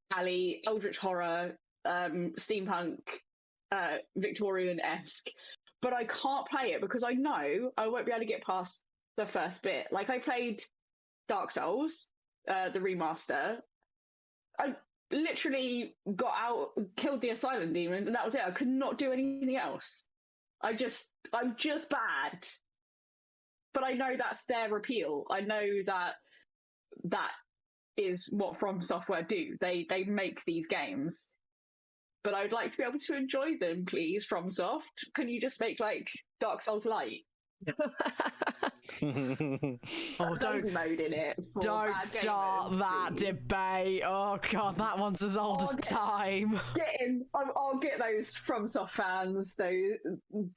Eldritch horror, steampunk, Victorian-esque. But I can't play it because I know I won't be able to get past the first bit. I played Dark Souls, the remaster. I literally got out, killed the asylum demon, and that was it. I could not do anything else. I'm just bad. But I know that's their appeal. I know that is what From Software do. They make these games. But I'd like to be able to enjoy them, please, FromSoft. Can you just make Dark Souls Light? Don't mode in it. Don't start that debate. Oh god, that one's as old as time. I'll get those FromSoft fans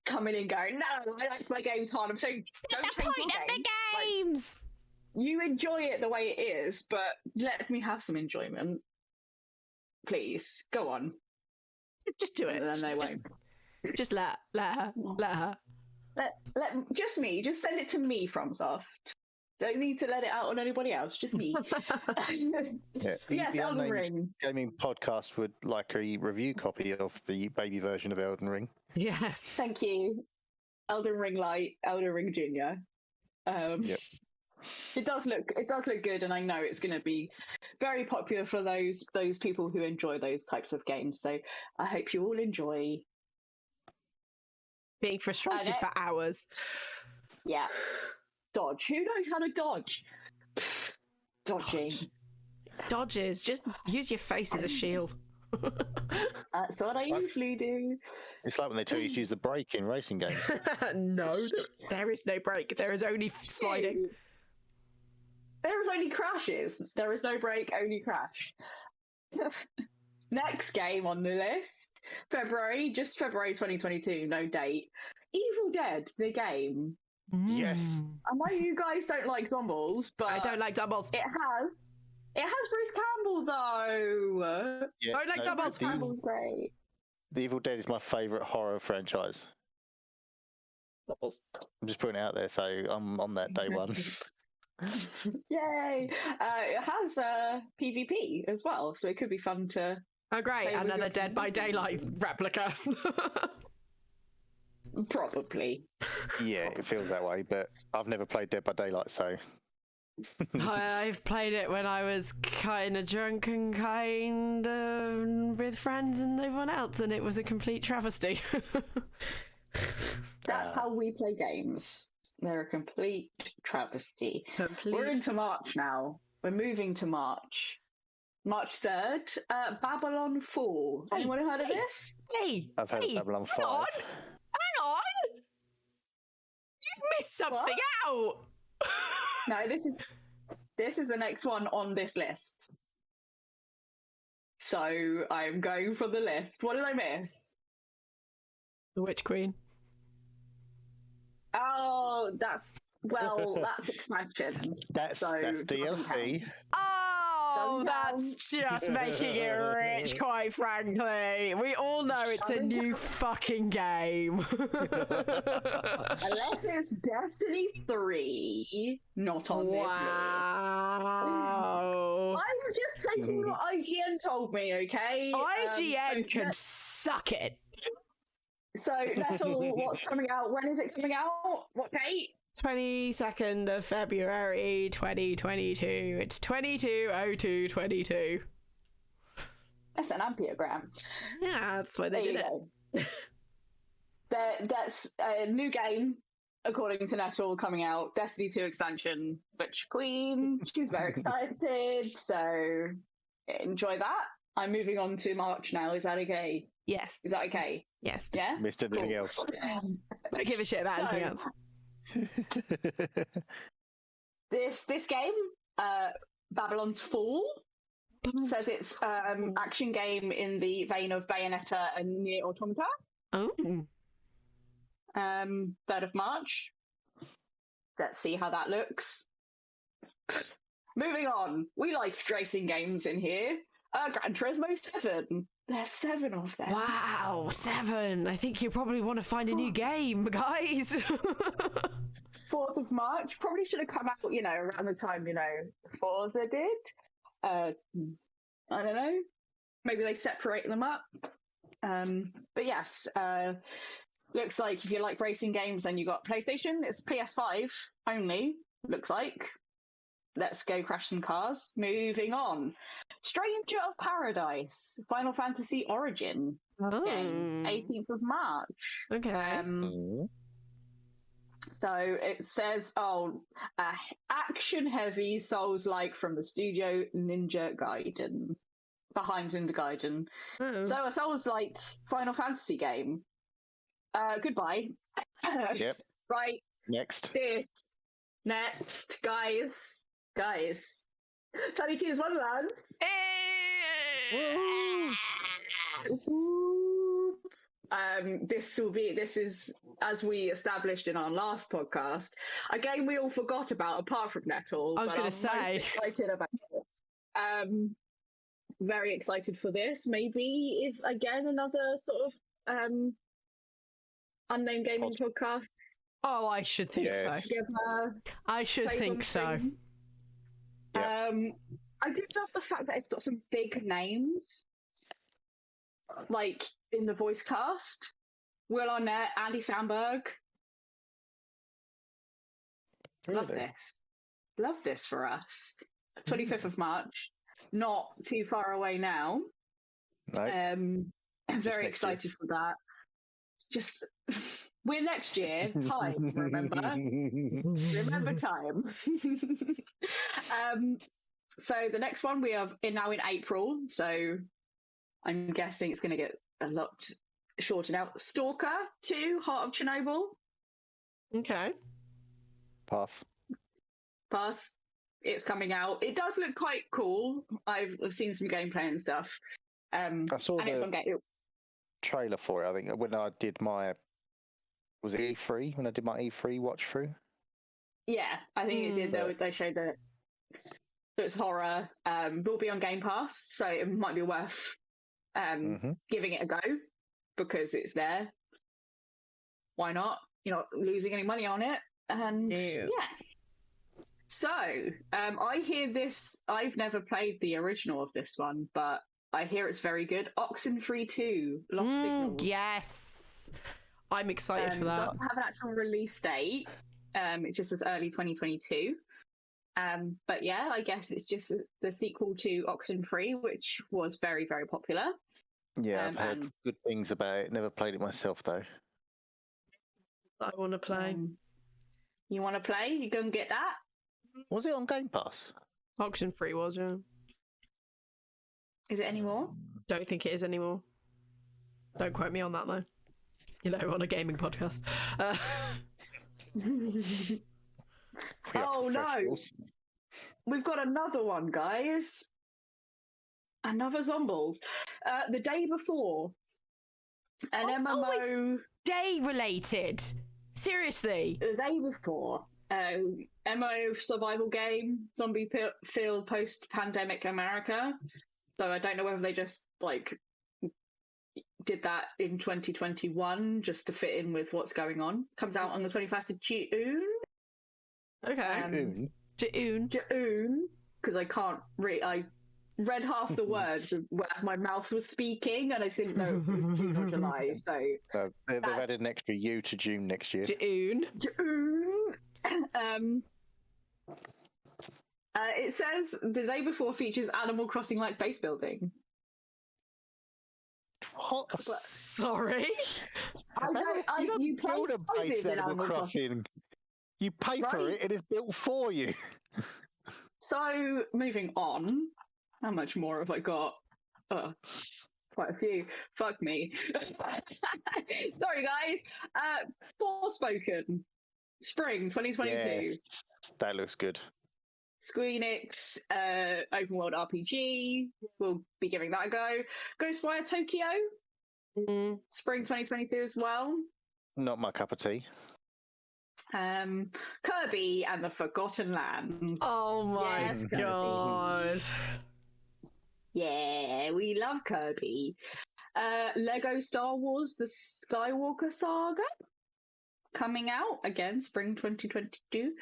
coming in going, no, I like my games hard. I'm saying, don't the point of the games. You enjoy it the way it is, but let me have some enjoyment, please. Go on. Just do it. And then they won't. Just let her. Just me. Just send it to me, FromSoft. Don't need to let it out on anybody else. Just me. Yeah, Yes, the Elden Unnamed Ring. Gaming Podcast would like a review copy of the baby version of Elden Ring. Yes. Thank you. Elden Ring Light, Elden Ring Junior. Yep. It does look good, and I know it's going to be very popular for those people who enjoy those types of games. So I hope you all enjoy Being frustrated for hours. Yeah. Dodge. Who knows how to dodge? Dodging. Dodges. Just use your face as a shield. That's what I usually do. It's like when they tell you to use the brake in racing games. No, there is no brake. There is only sliding. There is only crashes. There is no brake, only crash. Next game on the list, February 2022, no date. Evil Dead, the game. Yes. I know you guys don't like zombies, but I don't like doubles. It has Bruce Campbell though. Yeah, I don't like doubles. Bruce Campbell's great. The Evil Dead is my favourite horror franchise. Doubles. I'm just putting it out there, so I'm on that day one. Yay! It has PvP as well, so it could be fun to. Oh great! Another Dead by Daylight replica. Probably. Yeah, it feels that way, but I've never played Dead by Daylight, so. I've played it when I was kind of drunk and kind of with friends and everyone else, and it was a complete travesty. That's how we play games. They're a complete travesty. We're into March now. We're moving to March. March 3rd, Babylon 4. Anyone heard of this? Hey! I've heard of Babylon 5. Hang on! You've missed something out! No, this is the next one on this list. So I'm going for the list. What did I miss? The Witch Queen. Oh, that's expansion. That's DLC. Oh, that's just making it rich, quite frankly. We all know it's a new fucking game. Unless it's Destiny 3, not on this list. Wow. I'm just taking what IGN told me, okay? IGN can suck it. So, Nettle, what's coming out? When is it coming out? What date? 22nd of February 2022. It's 22/02/22. That's an ampiogram. Yeah, that's why they did it. That's a new game, according to Nettle, coming out. Destiny 2 expansion, Witch Queen. She's very excited, so enjoy that. I'm moving on to March now. Is that okay? Yes. Is that okay? Yes. Yeah? Missed anything else. Don't give a shit about anything else. This game, Babylon's Fall, says it's action game in the vein of Bayonetta and Nier Automata. Oh. 3rd of March. Let's see how that looks. Moving on. We like racing games in here. Gran Turismo 7. There's 7 of them. Wow, 7. I think you probably want to find a new game, guys. 4th of March. Probably should have come out, around the time, Forza did. I don't know. Maybe they separate them up. But yes, looks like if you like racing games, then you got PlayStation. It's PS5 only, looks like. Let's go crash some cars. Moving on. Stranger of Paradise, Final Fantasy Origin. Game, 18th of March. Okay. So it says, action-heavy Souls-like from the studio Ninja Gaiden. Behind Ninja Gaiden. Oh. So a Souls-like Final Fantasy game. Goodbye. Yep. Right. Next, guys. Tiny Tina's Wonderlands. This is, as we established in our last podcast, a game we all forgot about apart from Nettle. I was going to say. Excited about it. Very excited for this. Maybe if again another sort of Unnamed Gaming Podcast. Oh, I should think so. I should think so. Yep. I do love the fact that it's got some big names, like in the voice cast. Will Arnett, Andy Samberg. Really? Love this for us. 25th of March, not too far away now. No. I'm very excited for that. Just we're next year. Time, remember? Remember time. So the next one we are now in April. So I'm guessing it's going to get a lot shortened out. Stalker 2, Heart of Chernobyl. Okay. Pass. It's coming out. It does look quite cool. I've seen some gameplay and stuff. I saw the trailer for it. I think when I did my was it E3 when I did my E3 watch through. Yeah, I think it did. They showed it. So it's horror. Will be on Game Pass, so it might be worth giving it a go because it's there. Why not? You're not losing any money on it, and yeah. So I hear this. I've never played the original of this one, but I hear it's very good. Oxenfree 2, Lost Signals. Yes, I'm excited for that. It doesn't have an actual release date. It just says early 2022. But yeah, I guess it's just the sequel to Oxenfree, which was very, very popular. Yeah, I've heard good things about it. Never played it myself, though. I want to play. You want to play? You go and get that? Was it on Game Pass? Oxenfree was, yeah. Is it anymore? Don't think it is anymore. Don't quote me on that, though. You know, on a gaming podcast. Oh no! We've got another one, guys. Another Zombies. The day before, an It's MMO. Always day related. Seriously. The day before, MMO survival game, zombie-filled post-pandemic America. So I don't know whether they just did that in 2021 just to fit in with what's going on. Comes out on the 21st of June. Okay. June. Because I can't read. I read half the words as my mouth was speaking, and I didn't know it was June or July. So they've added an extra U to June next year. June. It says the day before features Animal Crossing-like base building. What? Sorry? You build a base in Animal Crossing. You pay for it, and it's built for you. So, moving on. How much more have I got? Quite a few. Fuck me. Sorry, guys. Forspoken. Spring 2022. Yes, that looks good. Squeenix, open world RPG. We'll be giving that a go. Ghostwire Tokyo. Spring 2022 as well. Not my cup of tea. Kirby and the Forgotten Land. Oh my god. Yeah, we love Kirby. Lego Star Wars The Skywalker Saga. Coming out again, spring 2022.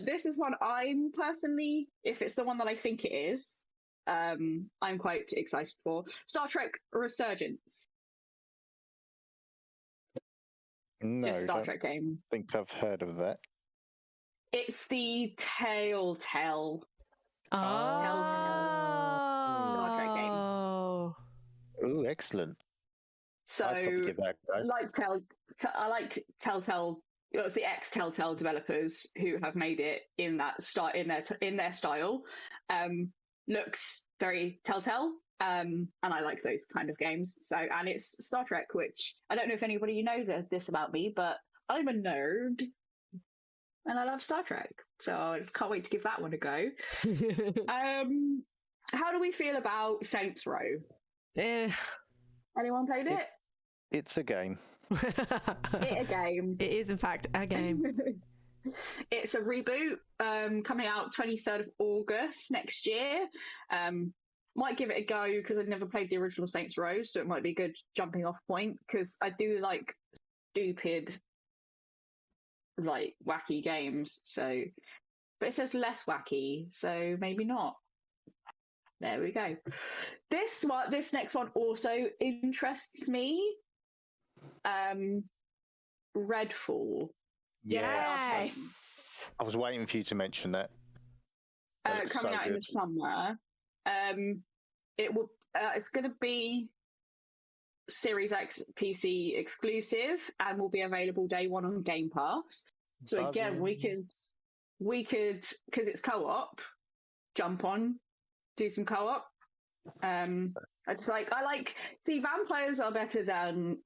This is one I'm personally, if it's the one that I think it is, I'm quite excited for. Star Trek Resurgence. No, just Star Trek game. I think I've heard of that. It's the Telltale. Star Trek game. Oh, excellent. So, I like Telltale. It's the ex-Telltale developers who have made it in that in their style. Looks very Telltale, and I like those kind of games. So, and it's Star Trek, which I don't know if anybody knows this about me, but I'm a nerd, and I love Star Trek. So I can't wait to give that one a go. How do we feel about Saints Row? Anyone played it? It's a game. A game. It is, in fact, a game. It's a reboot coming out 23rd of August next year. Might give it a go because I've never played the original Saints Row, so it might be a good jumping off point because I do like stupid, like wacky games. So, but it says less wacky, so maybe not. There we go. This next one also interests me. Redfall. Yes. I was waiting for you to mention that. Coming out in the summer. It's going to be Series X PC exclusive and will be available day one on Game Pass. So again, we could, because it's co-op, jump on, do some co-op. See, vampires are better than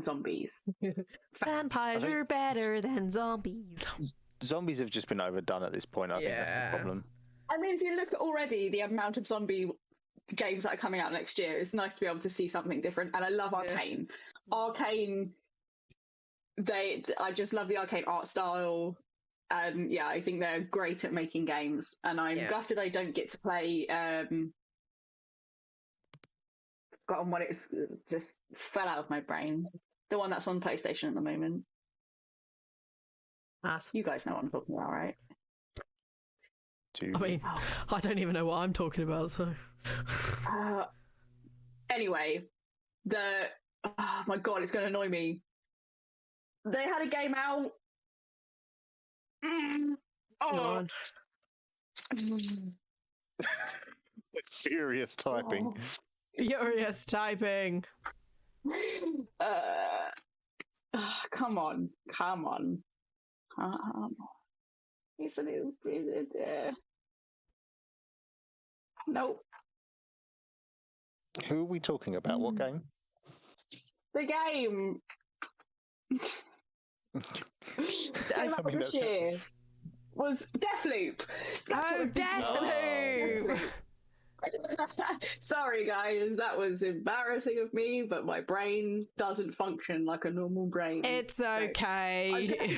zombies. Vampires are better than zombies. Zombies have just been overdone at this point. I think that's the problem. I mean, if you look at already the amount of zombie games that are coming out next year, it's nice to be able to see something different. And I love Arcane. Arcane, I just love the Arcane art style. And yeah, I think they're great at making games. And I'm gutted I don't get to play. Forgotten what it's just fell out of my brain. The one that's on PlayStation at the moment. You guys know what I'm talking about, right? I mean, I don't even know what I'm talking about, so. Anyway, oh my god, it's going to annoy me. They had a game out. Furious typing. Furious typing. Come on. It's a little bit. Nope. Who are we talking about? What game? The game. Came out this year was Deathloop. Deathloop! Sorry, guys, that was embarrassing of me, but my brain doesn't function like a normal brain. It's okay.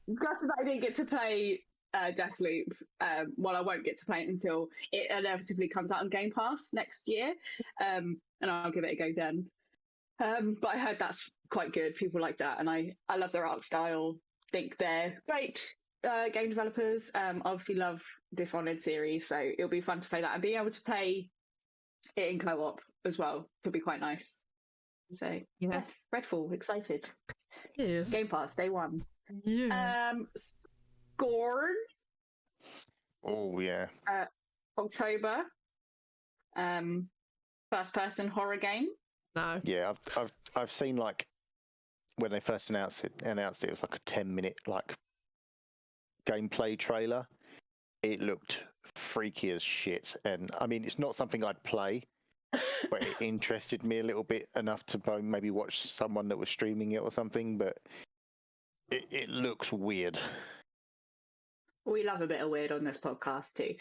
Glad that I didn't get to play Deathloop. Well, I won't get to play it until it inevitably comes out on Game Pass next year, and I'll give it a go then. But I heard that's quite good. People like that, and I love their art style. Think they're great game developers. Obviously love Dishonored series, so it'll be fun to play that and being able to play it in co-op as well could be quite nice. So yes, Redfall, excited. Yes. Game Pass day one. Yeah. Scorn. Oh yeah. October. First person horror game. No. Yeah, I've seen like when they first announced it was like a 10-minute like gameplay trailer. It looked freaky as shit, and I mean it's not something I'd play, but it interested me a little bit enough to maybe watch someone that was streaming it or something. But it looks weird. We love a bit of weird on this podcast too.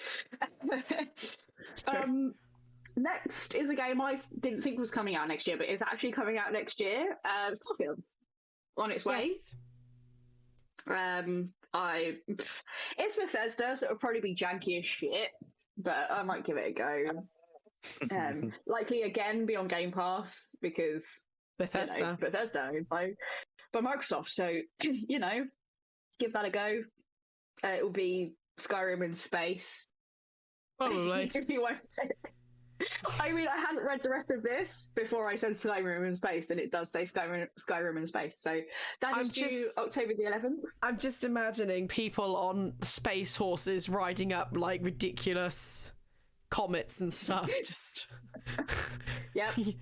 Next is a game I didn't think was coming out next year, but it's actually coming out next year. Starfield, on its way. Yes. It's Bethesda, so it'll probably be janky as shit, but I might give it a go. Likely again be on Game Pass because Bethesda owned by Microsoft, so give that a go. It will be Skyrim in space. Probably. If you want to. I mean, I hadn't read the rest of this before I said Skyrim in space, and it does say Skyrim in space. So that is due October the 11th. I'm just imagining people on space horses riding up like ridiculous comets and stuff. Just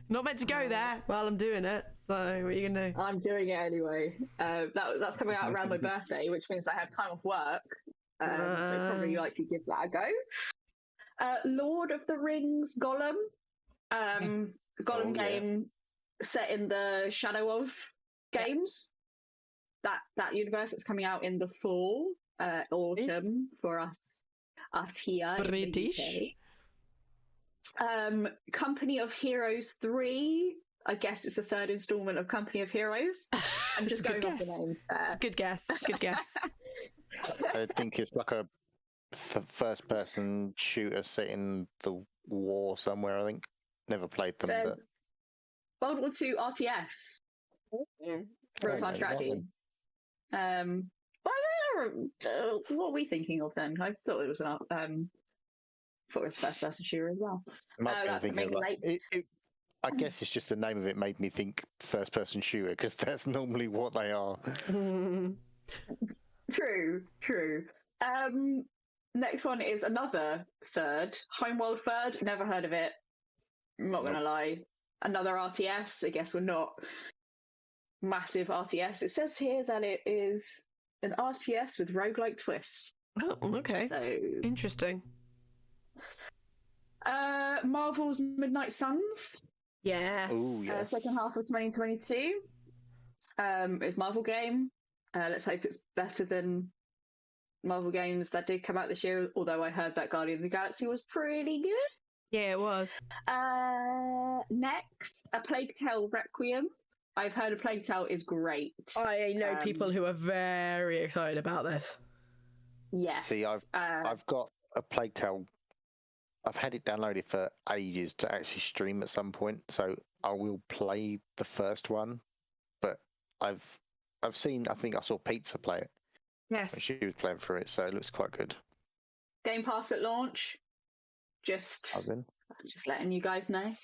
not meant to go there while I'm doing it. So what are you gonna do? I'm doing it anyway. That's coming out around my birthday, which means I have time off work. So probably likely give that a go. Lord of the Rings Gollum. Game set in the Shadow of games. That universe that's coming out in the fall, autumn for us here British. in the UK. Company of Heroes 3. I guess it's the third installment of Company of Heroes. I'm just going off the name. It's a good guess. Good guess. I think it's like a first-person shooter set in the war somewhere. I think never played them. World War II RTS. real-time strategy. What are we thinking of then? I thought it was first-person shooter as well. That's I guess it's just the name of it made me think first-person shooter because that's normally what they are. True. Next one is another third, Homeworld third. Never heard of it. I'm not gonna lie. Another RTS. I guess we're not massive RTS. It says here that it is an RTS with roguelike twists. Oh, okay. So interesting. Marvel's Midnight Suns. Yes. Ooh, yes. Second half of 2022. It's Marvel game. Let's hope it's better than Marvel games that did come out this year, although I heard that Guardian of the Galaxy was pretty good. Yeah, it was. Next, A Plague Tale Requiem. I've heard A Plague Tale is great. I know people who are very excited about this. Yes. See, I've got A Plague Tale. I've had it downloaded for ages to actually stream at some point, so I will play the first one. But I've seen. I think I saw Pizza play it. Yes. She was playing through it, so it looks quite good. Game Pass at launch. Just letting you guys know.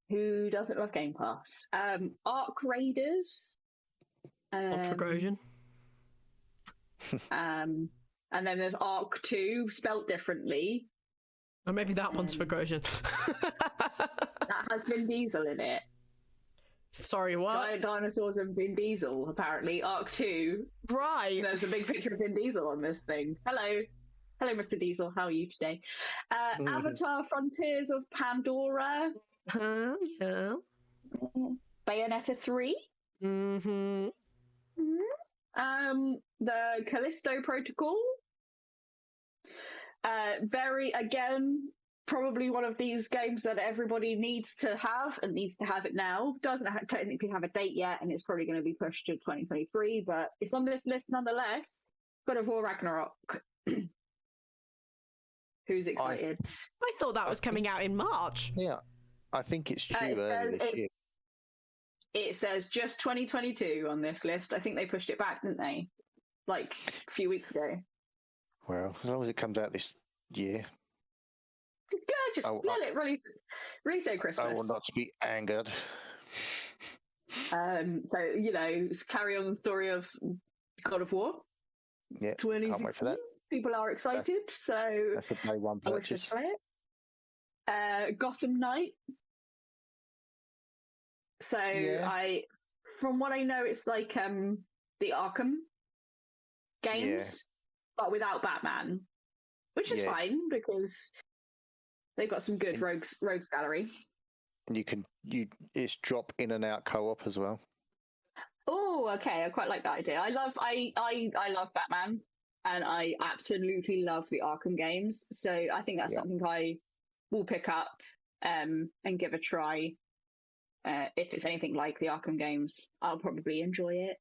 Who doesn't love Game Pass? Arc Raiders. Not for Grosjean. And then there's Arc 2, spelt differently. Or maybe that one's for Grosjean. That has Vin Diesel in it. Sorry, what? Giant dinosaurs and Vin Diesel, apparently. Arc 2. Right. There's a big picture of Vin Diesel on this thing. Hello, Mr. Diesel. How are you today? Avatar Frontiers of Pandora. Yeah. Bayonetta 3. Mm-hmm. The Callisto Protocol. Probably one of these games that everybody needs to have and needs to have it now. Doesn't technically have a date yet, and it's probably going to be pushed to 2023, but it's on this list nonetheless. God of War Ragnarok. Who's excited? I thought that was coming out in March. Yeah, I think it's due early this year. It says just 2022 on this list. I think they pushed it back, didn't they? Like a few weeks ago. Well, as long as it comes out this year. Yeah, just let it release at Christmas. I want not to be angered. So, carry on the story of God of War. Yeah, can't wait for that. People are excited, so that's a day one purchase. I wish I'd play it. Gotham Knights. So from what I know, it's like the Arkham games, but without Batman, which is fine because they've got some good rogues gallery. And it's drop in and out co-op as well. Oh, okay. I quite like that idea. I love Batman, and I absolutely love the Arkham games. So I think that's something I will pick up and give a try. If it's anything like the Arkham games, I'll probably enjoy it.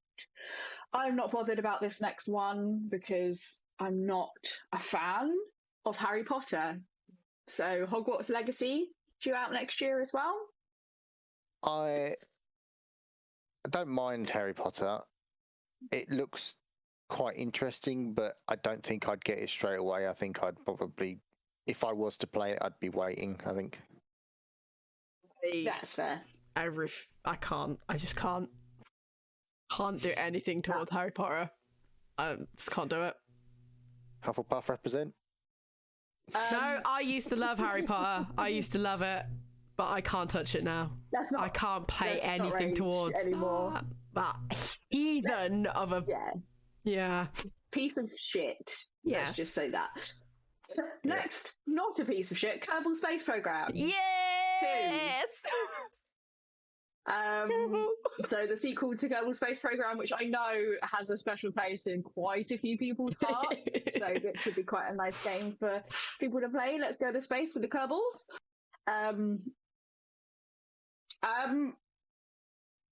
I'm not bothered about this next one because I'm not a fan of Harry Potter. So Hogwarts Legacy due out next year as well. I don't mind Harry Potter. It looks quite interesting, but I don't think I'd get it straight away. I think I'd probably, if I was to play it, I'd be waiting, I think. That's fair. I can't. I just can't. Can't do anything towards Harry Potter. I just can't do it. Hufflepuff represent? No, I used to love Harry Potter. I used to love it, but I can't touch it now. I can't play anything towards anymore. That heathen of a piece of shit. Yes. Let's just say that. Next, not a piece of shit. Kerbal Space Program. Yes. 2. So the sequel to Kerbal Space Program, which I know has a special place in quite a few people's hearts, so it should be quite a nice game for people to play. Let's go to space with the Kerbals.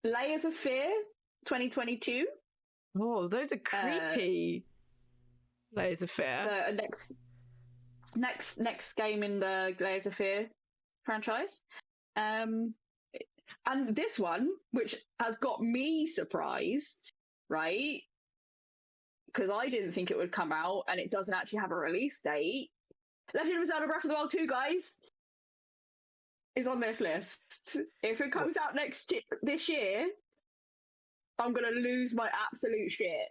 Layers of Fear 2022. Oh, those are creepy. Layers of Fear. So next game in the Layers of Fear franchise. And this one, which has got me surprised, right? Because I didn't think it would come out, and it doesn't actually have a release date. Legend of Zelda Breath of the Wild 2, guys, is on this list. If it comes out this year, I'm gonna lose my absolute shit.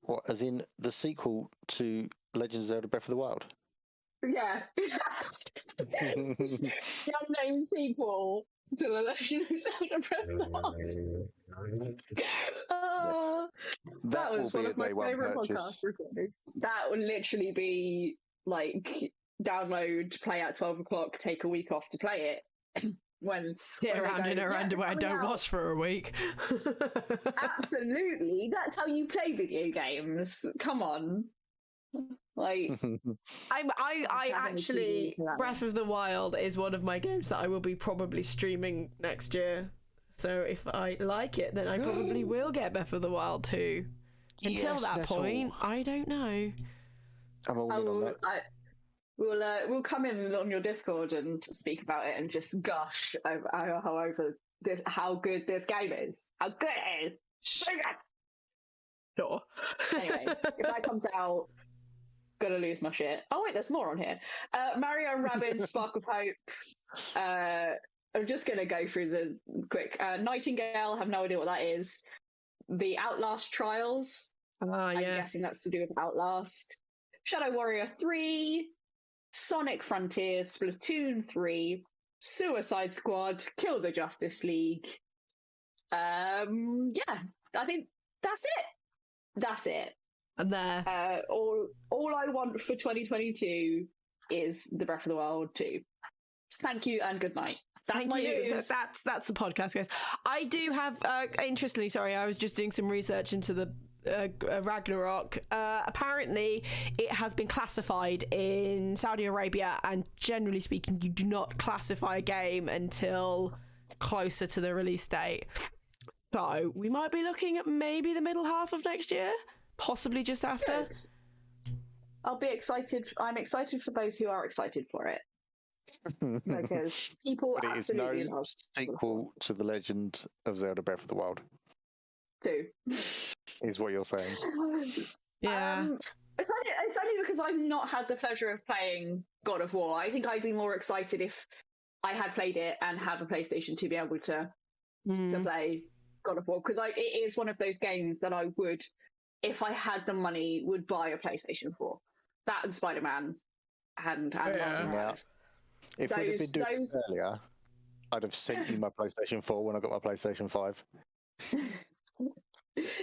What, as in the sequel to Legend of Zelda Breath of the Wild? Yeah. The unnamed sequel to the Legend of Zelda Breath of the Wild. That was one of my favourite podcast recordings. That would literally be like download, play at 12 o'clock, take a week off to play it. Sit around in her underwear, don't wash for a week. Absolutely, that's how you play video games. Come on. Like, I actually, Breath of the Wild is one of my games that I will be probably streaming next year. So if I like it, then I probably will get Breath of the Wild 2. Until that point, I don't know. I'm all in on that. We'll come in on your Discord and speak about it and just gush over how good this game is. How good it is. Sure. Anyway, if that comes out, gonna lose my shit. Oh wait, there's more on here. Mario and Rabbids Spark of Hope. I'm just gonna go through the quick. Nightingale, have no idea what that is. The Outlast Trials. I'm guessing that's to do with Outlast. Shadow Warrior 3. Sonic Frontiers, Splatoon 3, Suicide Squad, Kill the Justice League. Yeah, I think that's it. That's it. And there. All I want for 2022 is the Breath of the Wild 2. Thank you and good night. That's my news. That's the podcast, guys. I do have, interestingly, sorry, I was just doing some research into the Ragnarok. Apparently it has been classified in Saudi Arabia, and generally speaking you do not classify a game until closer to the release date, so we might be looking at maybe the middle half of next year, possibly just after. Good. I'll be excited. I'm excited for those who are excited for it, because people but it is no sequel to the Legend of Zelda Breath of the Wild 2 is what you're saying. Yeah. It's only because I've not had the pleasure of playing God of War. I think I'd be more excited if I had played it and have a PlayStation to be able to play God of War, because it is one of those games that I would, if I had the money, would buy a PlayStation 4. That and Spider-Man and If we'd have been doing it earlier, I'd have sent you my PlayStation 4 when I got my PlayStation 5.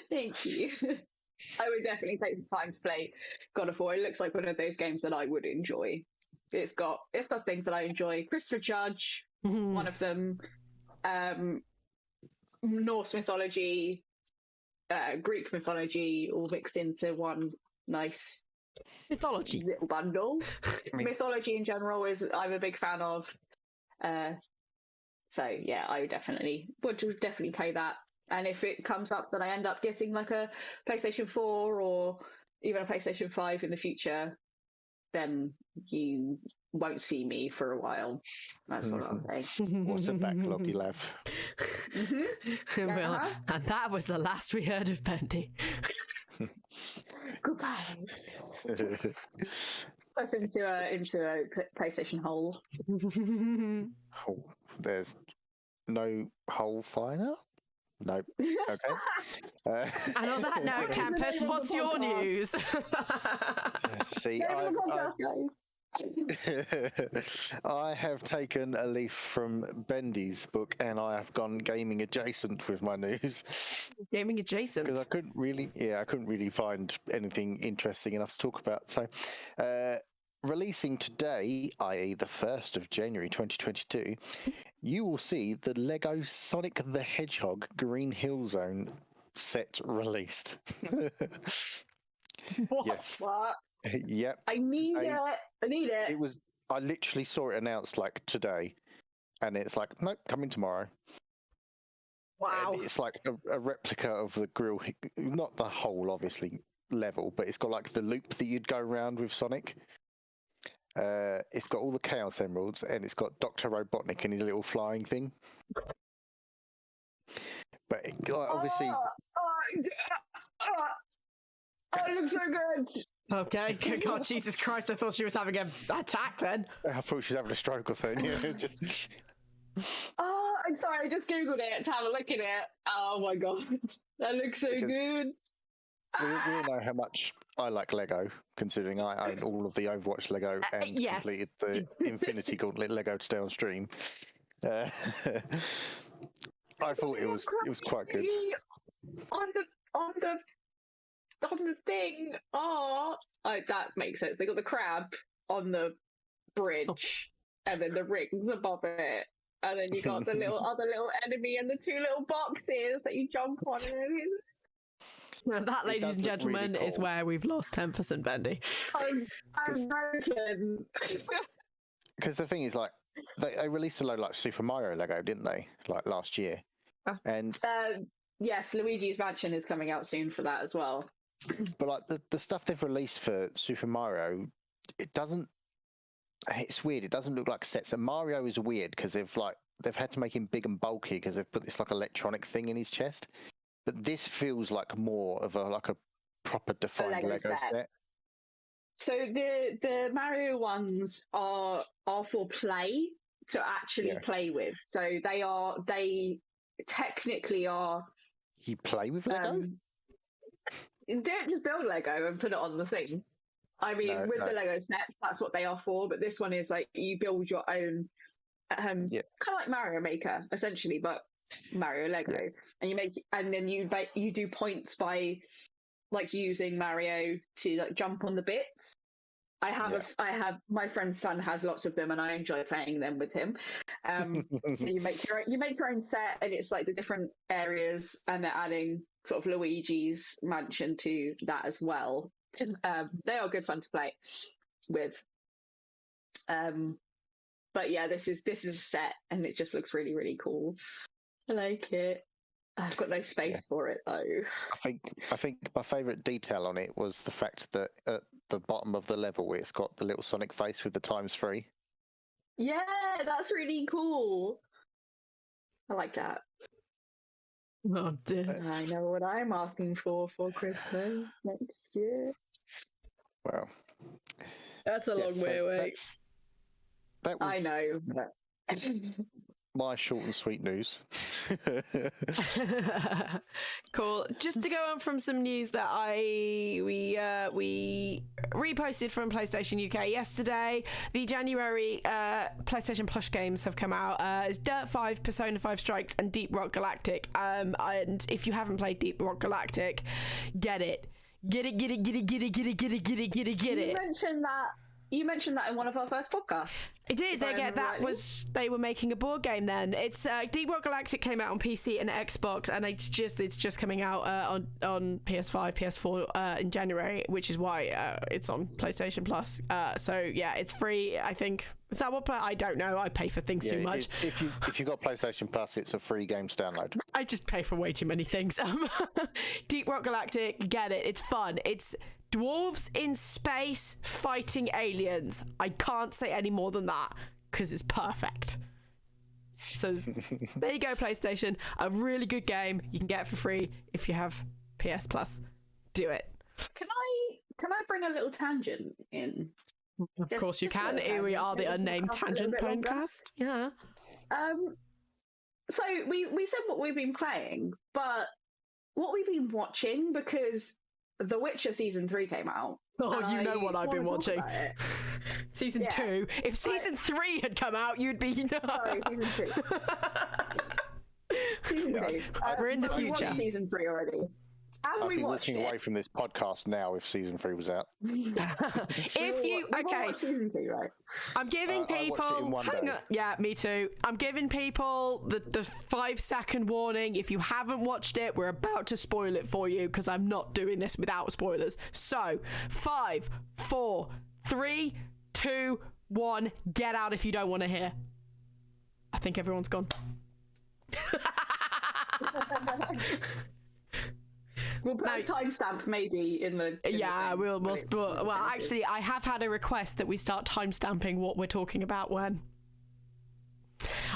Thank you. I would definitely take some time to play God of War. It looks like one of those games that I would enjoy. It's got things that I enjoy. Christopher Judge, one of them. Norse mythology, Greek mythology, all mixed into one nice mythology little bundle. Mythology in general I'm a big fan of. So yeah, I would definitely play that. And if it comes up that I end up getting like a PlayStation 4 or even a PlayStation 5 in the future, then you won't see me for a while. That's what I'll say. What a backlog you'll have. Well, and that was the last we heard of Bendy. Goodbye. Up into a PlayStation hole. Oh, there's no hole fire? No. Okay. And on that note, Tempus, what's your news? See, I have taken a leaf from Bendy's book, and I have gone gaming adjacent with my news. Gaming adjacent? Because I couldn't really find anything interesting enough to talk about. So, releasing today, i.e. the 1st of January 2022, you will see the Lego Sonic the Hedgehog Green Hill Zone set released. What? Yes. What? Yep. I need it. I literally saw it announced like today, and it's like, nope, coming tomorrow. Wow. And it's like a replica of the grill, not the whole obviously level, but it's got like the loop that you'd go around with Sonic. It's got all the Chaos Emeralds, and it's got Dr. Robotnik and his little flying thing. obviously. Oh, it looks so good. Okay, God, Jesus Christ! I thought she was having an attack then. I thought she was having a stroke or something. Yeah, just. Oh, I'm sorry. I just googled it to have a look at it. Oh my god, that looks so good. We all know how much I like Lego, considering I own all of the Overwatch Lego and yes. completed the Infinity Gauntlet Lego today on stream. I thought it was quite good. On the thing. Oh, that makes sense. They got the crab on the bridge, and then the rings above it, and then you got the other little enemy and the two little boxes that you jump on. Now that, ladies and gentlemen, really cool. is where we've lost Tempus and Bendy. I'm broken. Because the thing is, like, they released a load like Super Mario Lego, didn't they? Like last year, and yes, Luigi's Mansion is coming out soon for that as well. But like the stuff they've released for Super Mario, it doesn't. It's weird. It doesn't look like sets. And Mario is weird because they've had to make him big and bulky because they've put this like electronic thing in his chest. But this feels like more of a proper defined Lego set. So the Mario ones are for play, to actually play with. So they technically are. You play with Lego? Don't just build Lego and put it on the thing. I mean, the Lego sets, that's what they are for. But this one is like you build your own, kind of like Mario Maker, essentially, but Mario Lego, and then you do points by like using Mario to like jump on the bits. I have my friend's son has lots of them, and I enjoy playing them with him. So you make your own set, and it's like the different areas, and they're adding sort of Luigi's Mansion to that as well. They are good fun to play with. But yeah, this is a set, and it just looks really, really cool. I like it. I've got no space for it though. I think my favourite detail on it was the fact that at the bottom of the level it's got the little Sonic face with the ×3. Yeah, that's really cool. I like that. Oh dear. I know what I'm asking for Christmas next year. Well, that's a long way away. That was I know. my short and sweet news. Cool. Just to go on from some news that we reposted from PlayStation UK yesterday. The January PlayStation Plus games have come out. It's Dirt 5, Persona 5 Strikes, and Deep Rock Galactic. And if you haven't played Deep Rock Galactic, get it. Get it. You mentioned that in one of our first podcasts. I did. They were making a board game then. It's Deep Rock Galactic came out on PC and Xbox, and it's just coming out on PS5, PS4 in January, which is why it's on PlayStation Plus. So yeah, it's free. I think. Is that what? I don't know. I pay for things too much. If you got PlayStation Plus, it's a free game to download. I just pay for way too many things. Deep Rock Galactic, get it. It's fun. It's dwarves in space fighting aliens. I can't say any more than that because it's perfect. So there you go, PlayStation. A really good game. You can get it for free if you have PS Plus. Do it. Can I bring a little tangent in? Of course you can. Here we are, the Unnamed Tangent Podcast. Yeah. So we said what we've been playing, but what we've been watching, because The Witcher Season 3 came out. Oh, you know what I've been watching. Season 2. If Season 3 had come out, you'd be... Sorry, Season 2. Season 2. We're in the future. Season 3 already. I'd be walking away from this podcast now if Season 3 was out. If you... Okay. Season 2, right? I'm giving people... I watched it in one day. Yeah, me too. I'm giving people the 5-second warning. If you haven't watched it, we're about to spoil it for you because I'm not doing this without spoilers. So, 5, 4, 3, 2, 1. Get out if you don't want to hear. I think everyone's gone. We'll put a timestamp maybe in the... Well, actually, I have had a request that we start timestamping what we're talking about when.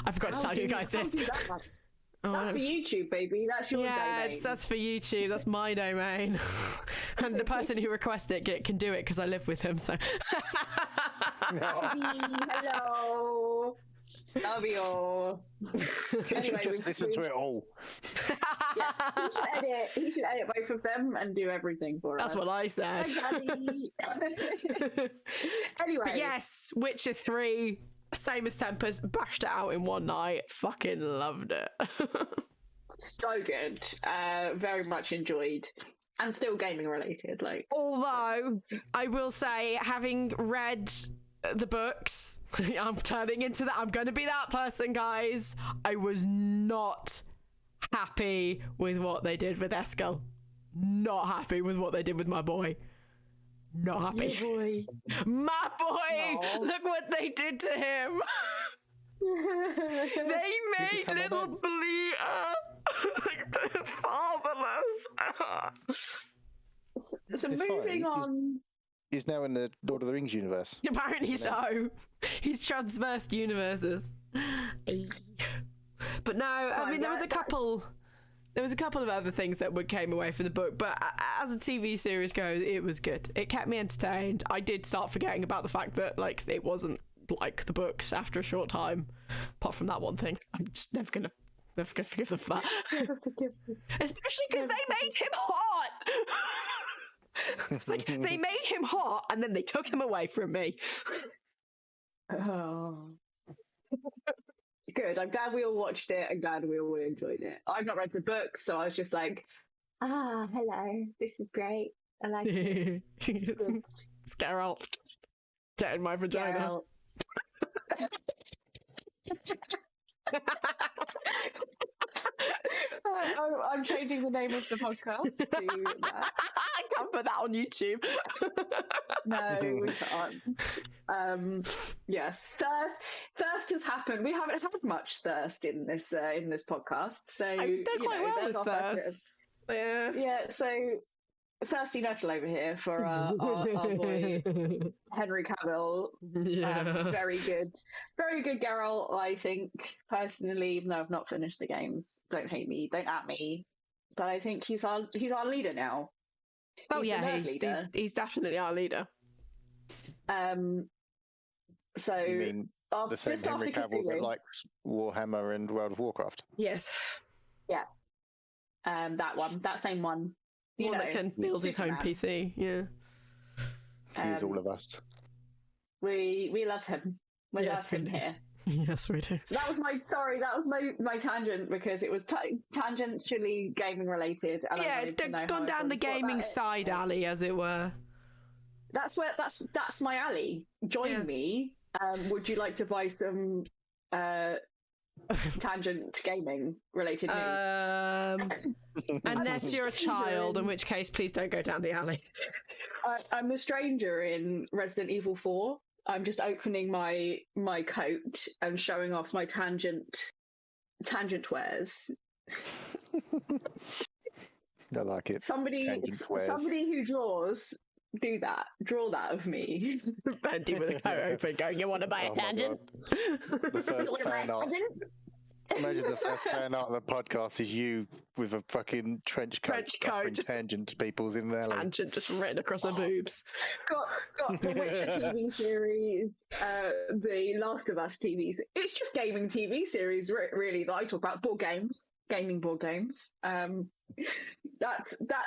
I forgot to tell you guys this. Oh, That's for YouTube, baby. That's your domain. that's for YouTube. That's my domain. And the person who requested it can do it because I live with him. So. Hello. Love you. Anyway, just listen to it all. Yeah, he should edit both of them and do everything for us. That's what I said. Anyway. But yes, Witcher 3, same as Tempus, bashed it out in one night. Fucking loved it. So good. Very much enjoyed. And still gaming related. Although, I will say, having read the books, I'm turning into that. I'm going to be that person, guys. I was not happy with what they did with Eskel. Not happy with what they did with my boy. Not happy. Your boy. My boy! Aww. Look what they did to him! They made little Bleeter fatherless. So moving on. He's now in the Lord of the Rings universe. Apparently so. He's transversed universes. But no, I mean, there was a couple of other things that came away from the book, but as a TV series goes, it was good. It kept me entertained. I did start forgetting about the fact that it wasn't like the books after a short time. Apart from that one thing, I'm just never gonna forgive them for that. Especially because they made him hot. It's like they made him hot and then they took him away from me. Oh. Good. I'm glad we all watched it. I'm glad we all enjoyed it. I've not read the book, so I was just like, hello. This is great. I like it. It's Geralt. Get in my vagina. I'm changing the name of the podcast to that. I can't put that on YouTube. No, we can't. Yes, thirst has happened. We haven't had much thirst in this podcast, so I've done quite well with thirst. Yeah. So thirsty Nettle over here for our boy Henry Cavill. Yeah. Very good Geralt, I think, personally, even though I've not finished the games. Don't hate me, don't at me. But I think he's our leader now. Oh he's definitely our leader. So you mean the same Henry Cavill that likes Warhammer and World of Warcraft? Yes. Yeah. That same one. One that can build his own PC, yeah. He's all of us. We love him. We love him here. Yes, we do. So that was my tangent because it was tangentially gaming related. And it's gone down the gaming side alley, as it were. That's my alley. Join me. Would you like to buy some tangent gaming related news? Unless you're a child, in which case please don't go down the alley. I'm a stranger in Resident Evil 4. I'm just opening my coat and showing off my tangent wares. I like it. Somebody who draws, draw that of me. Bendy with a coat open going, you want to buy a tangent? The first fan art. Imagine the first fan art of the podcast is you with a fucking trench coat tangent to people's in there. Tangent just written across her boobs. Got the Witcher TV series, the Last of Us TVs. It's just gaming TV series, really, that I talk about. Gaming board games.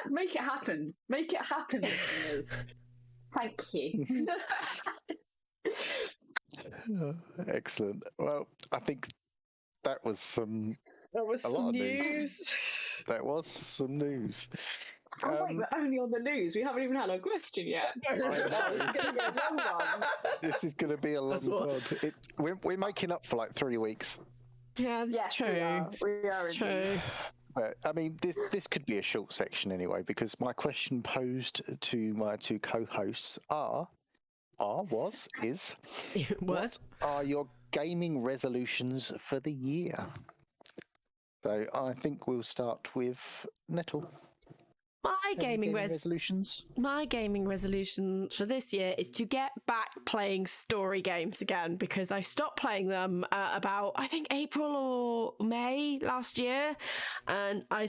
Make it happen. Make it happen, listeners. Thank you. Excellent. Well, I think that was some news. That was some news. Wait, we're only on the news. We haven't even had a question yet. This is going to be a long pod. We're making up for 3 weeks. Yeah, that's true. We are true. But, I mean, this could be a short section anyway, because my question posed to my two co-hosts is what are your gaming resolutions for the year? So I think we'll start with Nettle. My gaming resolutions. My gaming resolution for this year is to get back playing story games again, because I stopped playing them about, I think, April or May last year, and I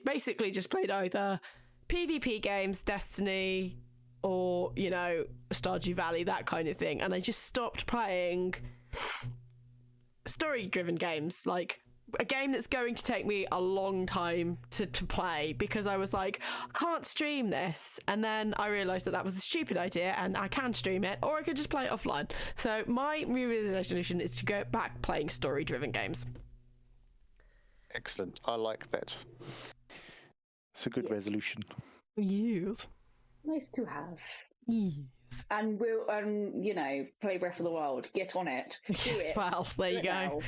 basically just played either PvP games, Destiny, or Stardew Valley, that kind of thing, and I just stopped playing story-driven games, like a game that's going to take me a long time to play, because I was like, I can't stream this, and then I realised that was a stupid idea and I can stream it, or I could just play it offline. So my New Year's resolution is to go back playing story-driven games. Excellent. I like that. It's a good resolution. Yes. Nice to have. Yes. And we'll, play Breath of the Wild. Get on it. Yes, well, there you go.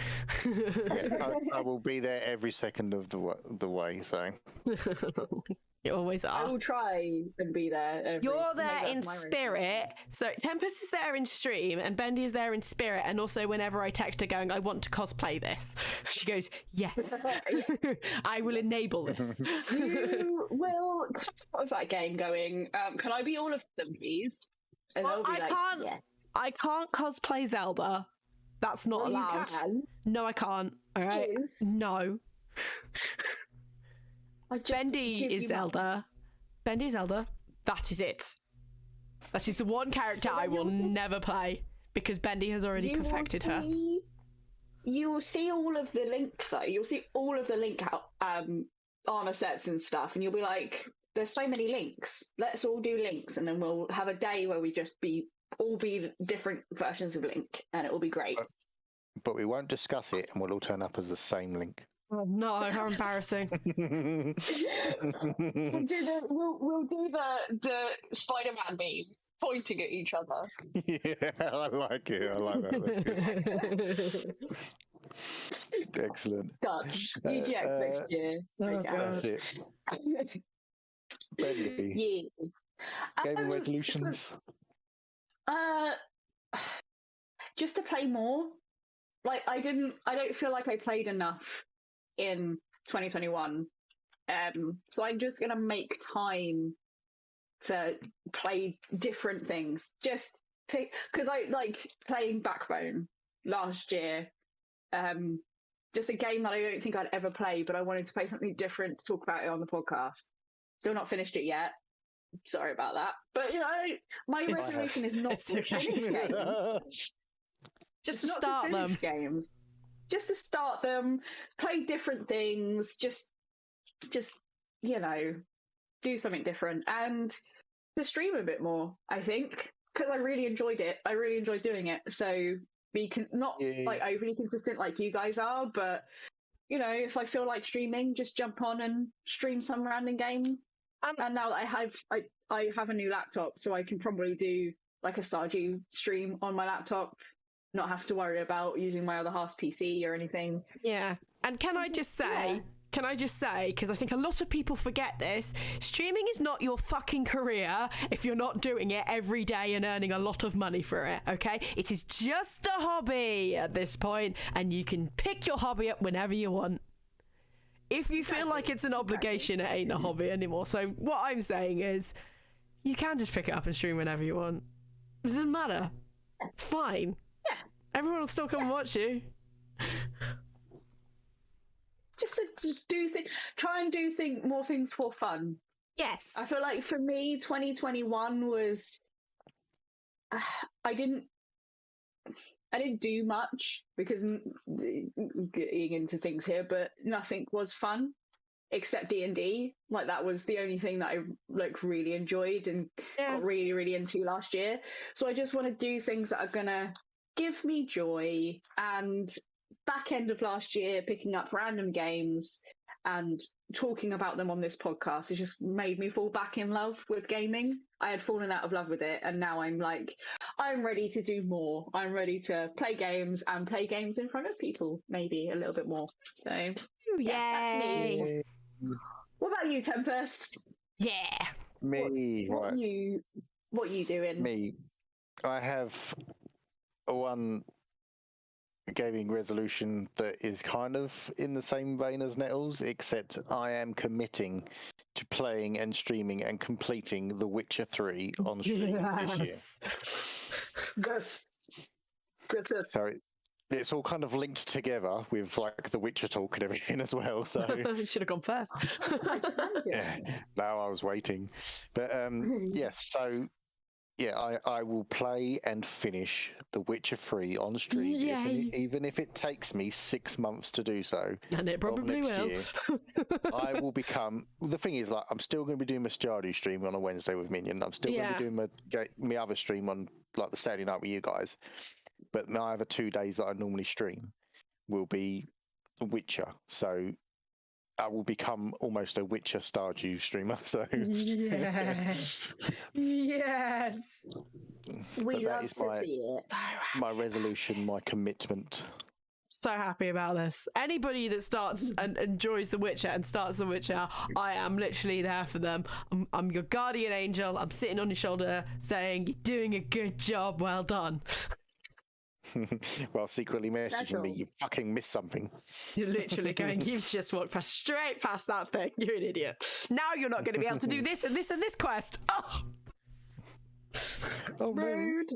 I will be there every second of the way, so. You always are. I will try and be there. You're there in spirit. So Tempus is there in stream, and Bendy is there in spirit. And also, whenever I text her going, I want to cosplay this, she goes, yes, I will enable this. You will. What was that game going? Can I be all of them, please? And well, I can't cosplay Zelda. That's not allowed. You can. No, I can't. All right. No. Bendy is Zelda. Bendy is Zelda. That is it. That is the one character I will never play, because Bendy has already perfected her. You will see all of the Link, though. You'll see all of the Link armor sets and stuff, and you'll be like, there's so many Links. Let's all do Links, and then we'll have a day where we just all be different versions of Link, and it will be great. But we won't discuss it, and we'll all turn up as the same Link. Oh no, how embarrassing. We'll do the Spider-Man meme, pointing at each other. Yeah, I like it. I like that. Excellent. Done. EGX next year. That's it. Bendy. Yeah. Gaming resolutions. Just to play more. Like I don't feel like I played enough in 2021. So I'm just gonna make time to play different things. Just pick, because I like playing Backbone last year. Just a game that I don't think I'd ever play, but I wanted to play something different to talk about it on the podcast. Still not finished it yet. Sorry about that. But my resolution is not to finish games. Just to start them. Games. Just to start them, play different things, just do something different, and to stream a bit more, I think, because I really enjoyed it. I really enjoyed doing it. So be not like overly consistent like you guys are, but if I feel like streaming, just jump on and stream some random game. And now that I have a new laptop, so I can probably do like a Stardew stream on my laptop, not have to worry about using my other half's PC or anything. Yeah. And can I just say, because I think a lot of people forget this, streaming is not your fucking career if you're not doing it every day and earning a lot of money for it, okay? It is just a hobby at this point, and you can pick your hobby up whenever you want. If you feel like it's an obligation, it ain't a hobby anymore. So what I'm saying is, you can just pick it up and stream whenever you want. It doesn't matter. It's fine. Yeah. Everyone will still come and watch you. Just do things. Try and do more things for fun. Yes. I feel like for me, 2021 was. I didn't do much because getting into things here, but nothing was fun except D&D. Like that was the only thing that I really enjoyed and got really, really into last year. So I just want to do things that are gonna give me joy. And back end of last year, picking up random games and talking about them on this podcast, it just made me fall back in love with gaming. I had fallen out of love with it, and now I'm ready to do more. I'm ready to play games and play games in front of people, maybe a little bit more. So that's me. What about you, Tempest? Yeah. Me. What you doing? Me. I have one gaming resolution that is kind of in the same vein as Nettle's, except I am committing to playing and streaming and completing The Witcher 3 on stream this year. Good. Good. So it's all kind of linked together with like The Witcher talk and everything as well. So should have gone first. yeah, now I was waiting, but yes. So yeah, I will play and finish The Witcher 3 on stream, even if it takes me 6 months to do so. And it probably will. Year, I will become. The thing is, like, I'm still going to be doing my Stardew stream on a Wednesday with Minion. I'm still going to be doing my other stream on like the Saturday night with you guys. But my other 2 days that I normally stream will be Witcher. So I will become almost a Witcher Stardew streamer. So yes, yes. We love to see it. My resolution, my commitment. So happy about this. Anybody that starts and enjoys The Witcher and starts The Witcher, I am literally there for them. I'm your guardian angel. I'm sitting on your shoulder saying, "You're doing a good job. Well done." While secretly messaging me, you fucking missed something. You're literally going, "You've just walked straight past that thing. You're an idiot. Now you're not going to be able to do this and this and this quest." Oh, rude.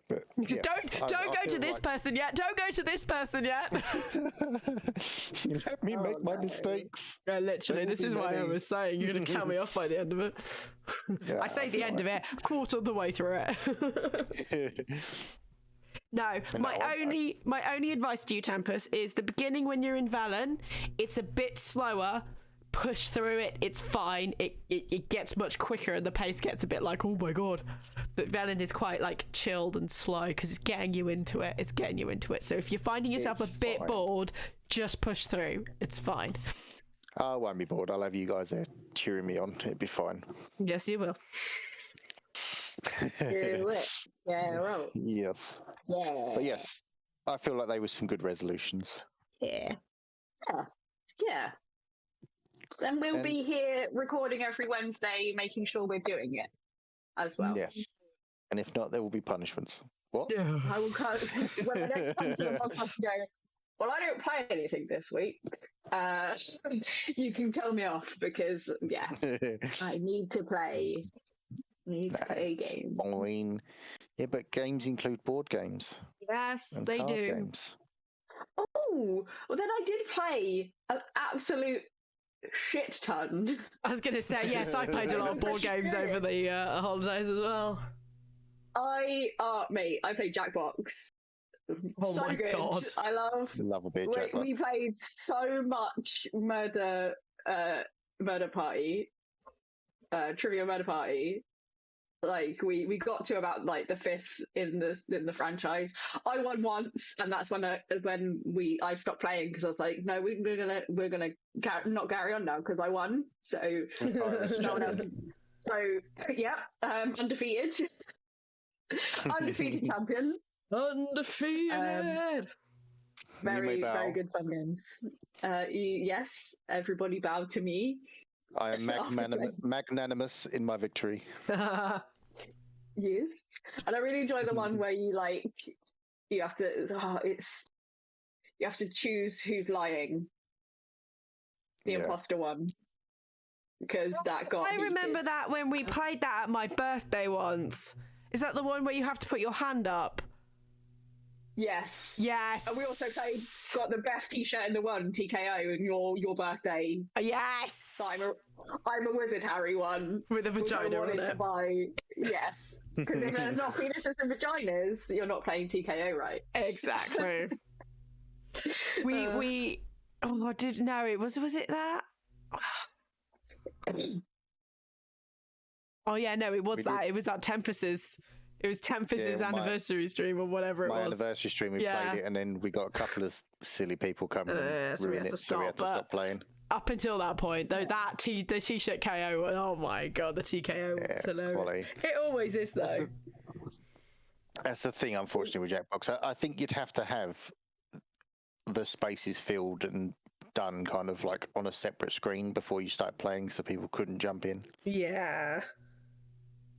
But, yes, don't go to this person yet. Don't go to this person yet. Let me make my mistakes. Yeah, literally, this is why I was saying you're going to count me off by the end of it. Yeah, I say the end of it, quarter of the way through it. No, my only advice to you, Tempus, is the beginning when you're in Velen, it's a bit slower. Push through it, it's fine. It gets much quicker and the pace gets a bit like, oh my god. But Velen is quite like chilled and slow because it's getting you into it. So if you're finding yourself a bit bored, just push through. It's fine. I won't be bored. I'll have you guys there cheering me on. It'll be fine. Yes, you will. Do it. Yeah, right. Yes. Yeah. But yes, I feel like they were some good resolutions. Yeah. And we'll be here recording every Wednesday, making sure we're doing it as well. Yes. And if not, there will be punishments. What? Yeah. I will come when the next time to the podcast and go, well, I don't play anything this week. You can tell me off because, yeah, I need to play. Play games. Fine. Yeah, but games include board games. Yes, and they card do. Games. Oh, well, then I did play an absolute shit ton. I was going to say, yes, I played a lot of board games over the holidays as well. Mate, I played Jackbox. Oh so my good. God. I love a bit of Jackbox. We played so much Murder Party, Trivia Murder Party. Like we got to about like the 5th in the franchise. I won once, and that's when I stopped playing because I was like, no, we're gonna not carry on now because I won. So no one else. So yeah, undefeated, undefeated champion, undefeated. Very good fun games. Yes, everybody bowed to me. I am magnanimous in my victory. Yes, and I really enjoy the one where you have to choose who's lying. The imposter one, because that got. I remember heated. that when we played that at my birthday once. Is that the one where you have to put your hand up? Yes. Yes. And we also got the best T-shirt in the world, TKO, in your birthday. Yes. So I'm a Wizard Harry one with a vagina on it. To buy. Yes, because if there's not penises and vaginas, you're not playing TKO right. Exactly. we was it that? Oh yeah, no, it was that. It was at Tempus's. It was Tempus's anniversary stream or whatever it was. My anniversary stream, we played it, and then we got a couple of silly people coming and ruin it, so we had to stop playing. Up until that point, though, the T-shirt KO, oh my god, the TKO was hilarious. It always is, though. That's the thing, unfortunately, with Jackbox. I think you'd have to have the spaces filled and done kind of like on a separate screen before you start playing, so people couldn't jump in. Yeah.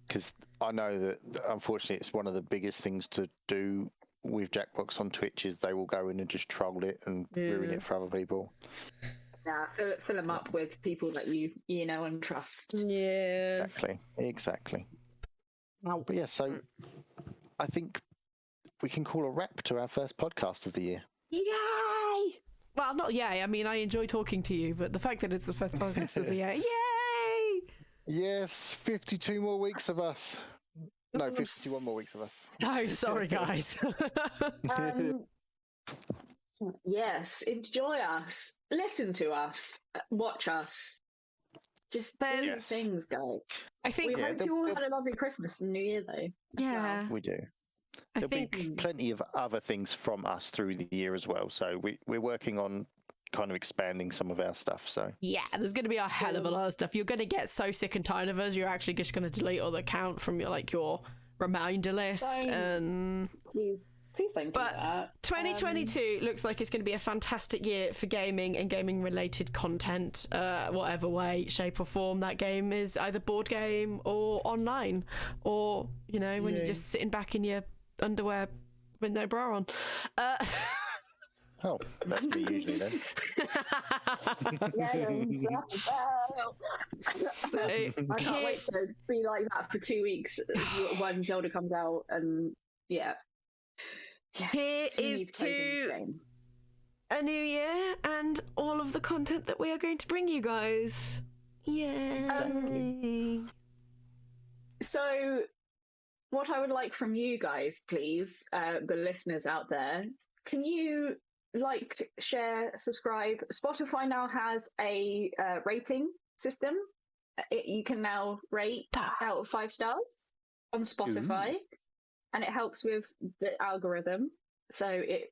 Because I know that, unfortunately, it's one of the biggest things to do with Jackbox on Twitch is they will go in and just troll it and ruin it for other people. Yeah, fill them up with people that you know and trust. Yeah. Exactly. But yeah, so I think we can call a wrap to our first podcast of the year. Yay! Well, not yay. I mean, I enjoy talking to you, but the fact that it's the first podcast of the year, yay! Yes, 52 more weeks of us. No, 51 more weeks of us. Oh, sorry, guys. Yes, enjoy us, listen to us, watch us. Just do things, guys. I think we hope you all had a lovely Christmas and New Year, though. Yeah, we do. There'll be plenty of other things from us through the year as well. So we're working on kind of expanding some of our stuff. So yeah, there's going to be a hell of a lot of stuff. You're going to get so sick and tired of us. You're actually just going to delete all the account from your reminder list. And please don't do that. 2022 looks like it's going to be a fantastic year for gaming and gaming related content, whatever way, shape or form that game is, either board game or online, or when you're just sitting back in your underwear with no bra on. Oh, that's me usually then. So I can't wait to be like that for 2 weeks when Zelda comes out, and yeah. Here is to a new year and all of the content that we are going to bring you guys. Yay! So, what I would like from you guys, please, the listeners out there, can you like, share, subscribe? Spotify now has a rating system. You can now rate out of 5 stars on Spotify. Ooh. And it helps with the algorithm, so it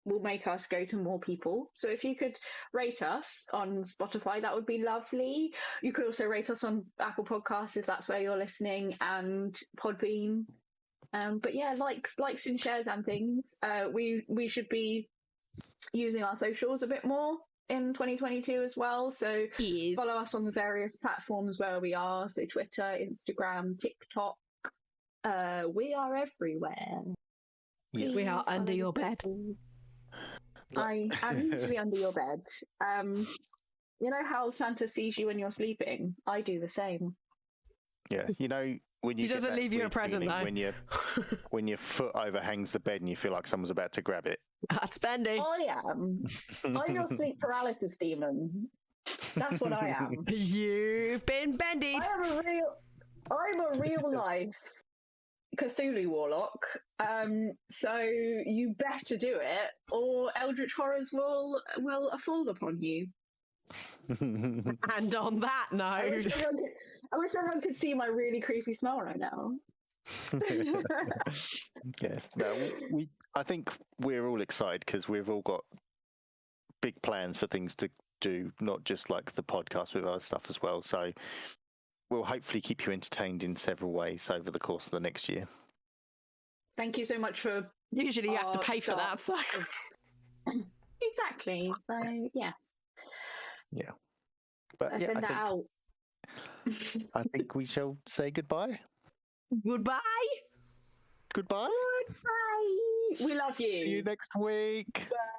will make us go to more people. So if you could rate us on Spotify, that would be lovely. You could also rate us on Apple Podcasts if that's where you're listening, and Podbean. But yeah, likes and shares and things. We should be using our socials a bit more in 2022 as well. So follow us on the various platforms where we are. So Twitter, Instagram, TikTok. We are everywhere. Yes. We are under your bed. I am usually under your bed. You know how Santa sees you when you're sleeping? I do the same. Yeah, when you he doesn't leave you a present though. When your foot overhangs the bed and you feel like someone's about to grab it. That's Bendy. I am. I'm your sleep paralysis demon. That's what I am. You've been bendied. I'm a real life Cthulhu warlock, so you better do it, or eldritch horrors will fall upon you. And on that note, I wish everyone could see my really creepy smile right now. Yes, no, I think we're all excited because we've all got big plans for things to do, not just like the podcast, with other stuff as well. So we'll hopefully keep you entertained in several ways over the course of the next year. Thank you so much for... Usually you have to pay for that, so... Exactly. So, yeah. Yeah. But I send that out. I think we shall say goodbye. Goodbye. Goodbye. Goodbye. We love you. See you next week. Bye.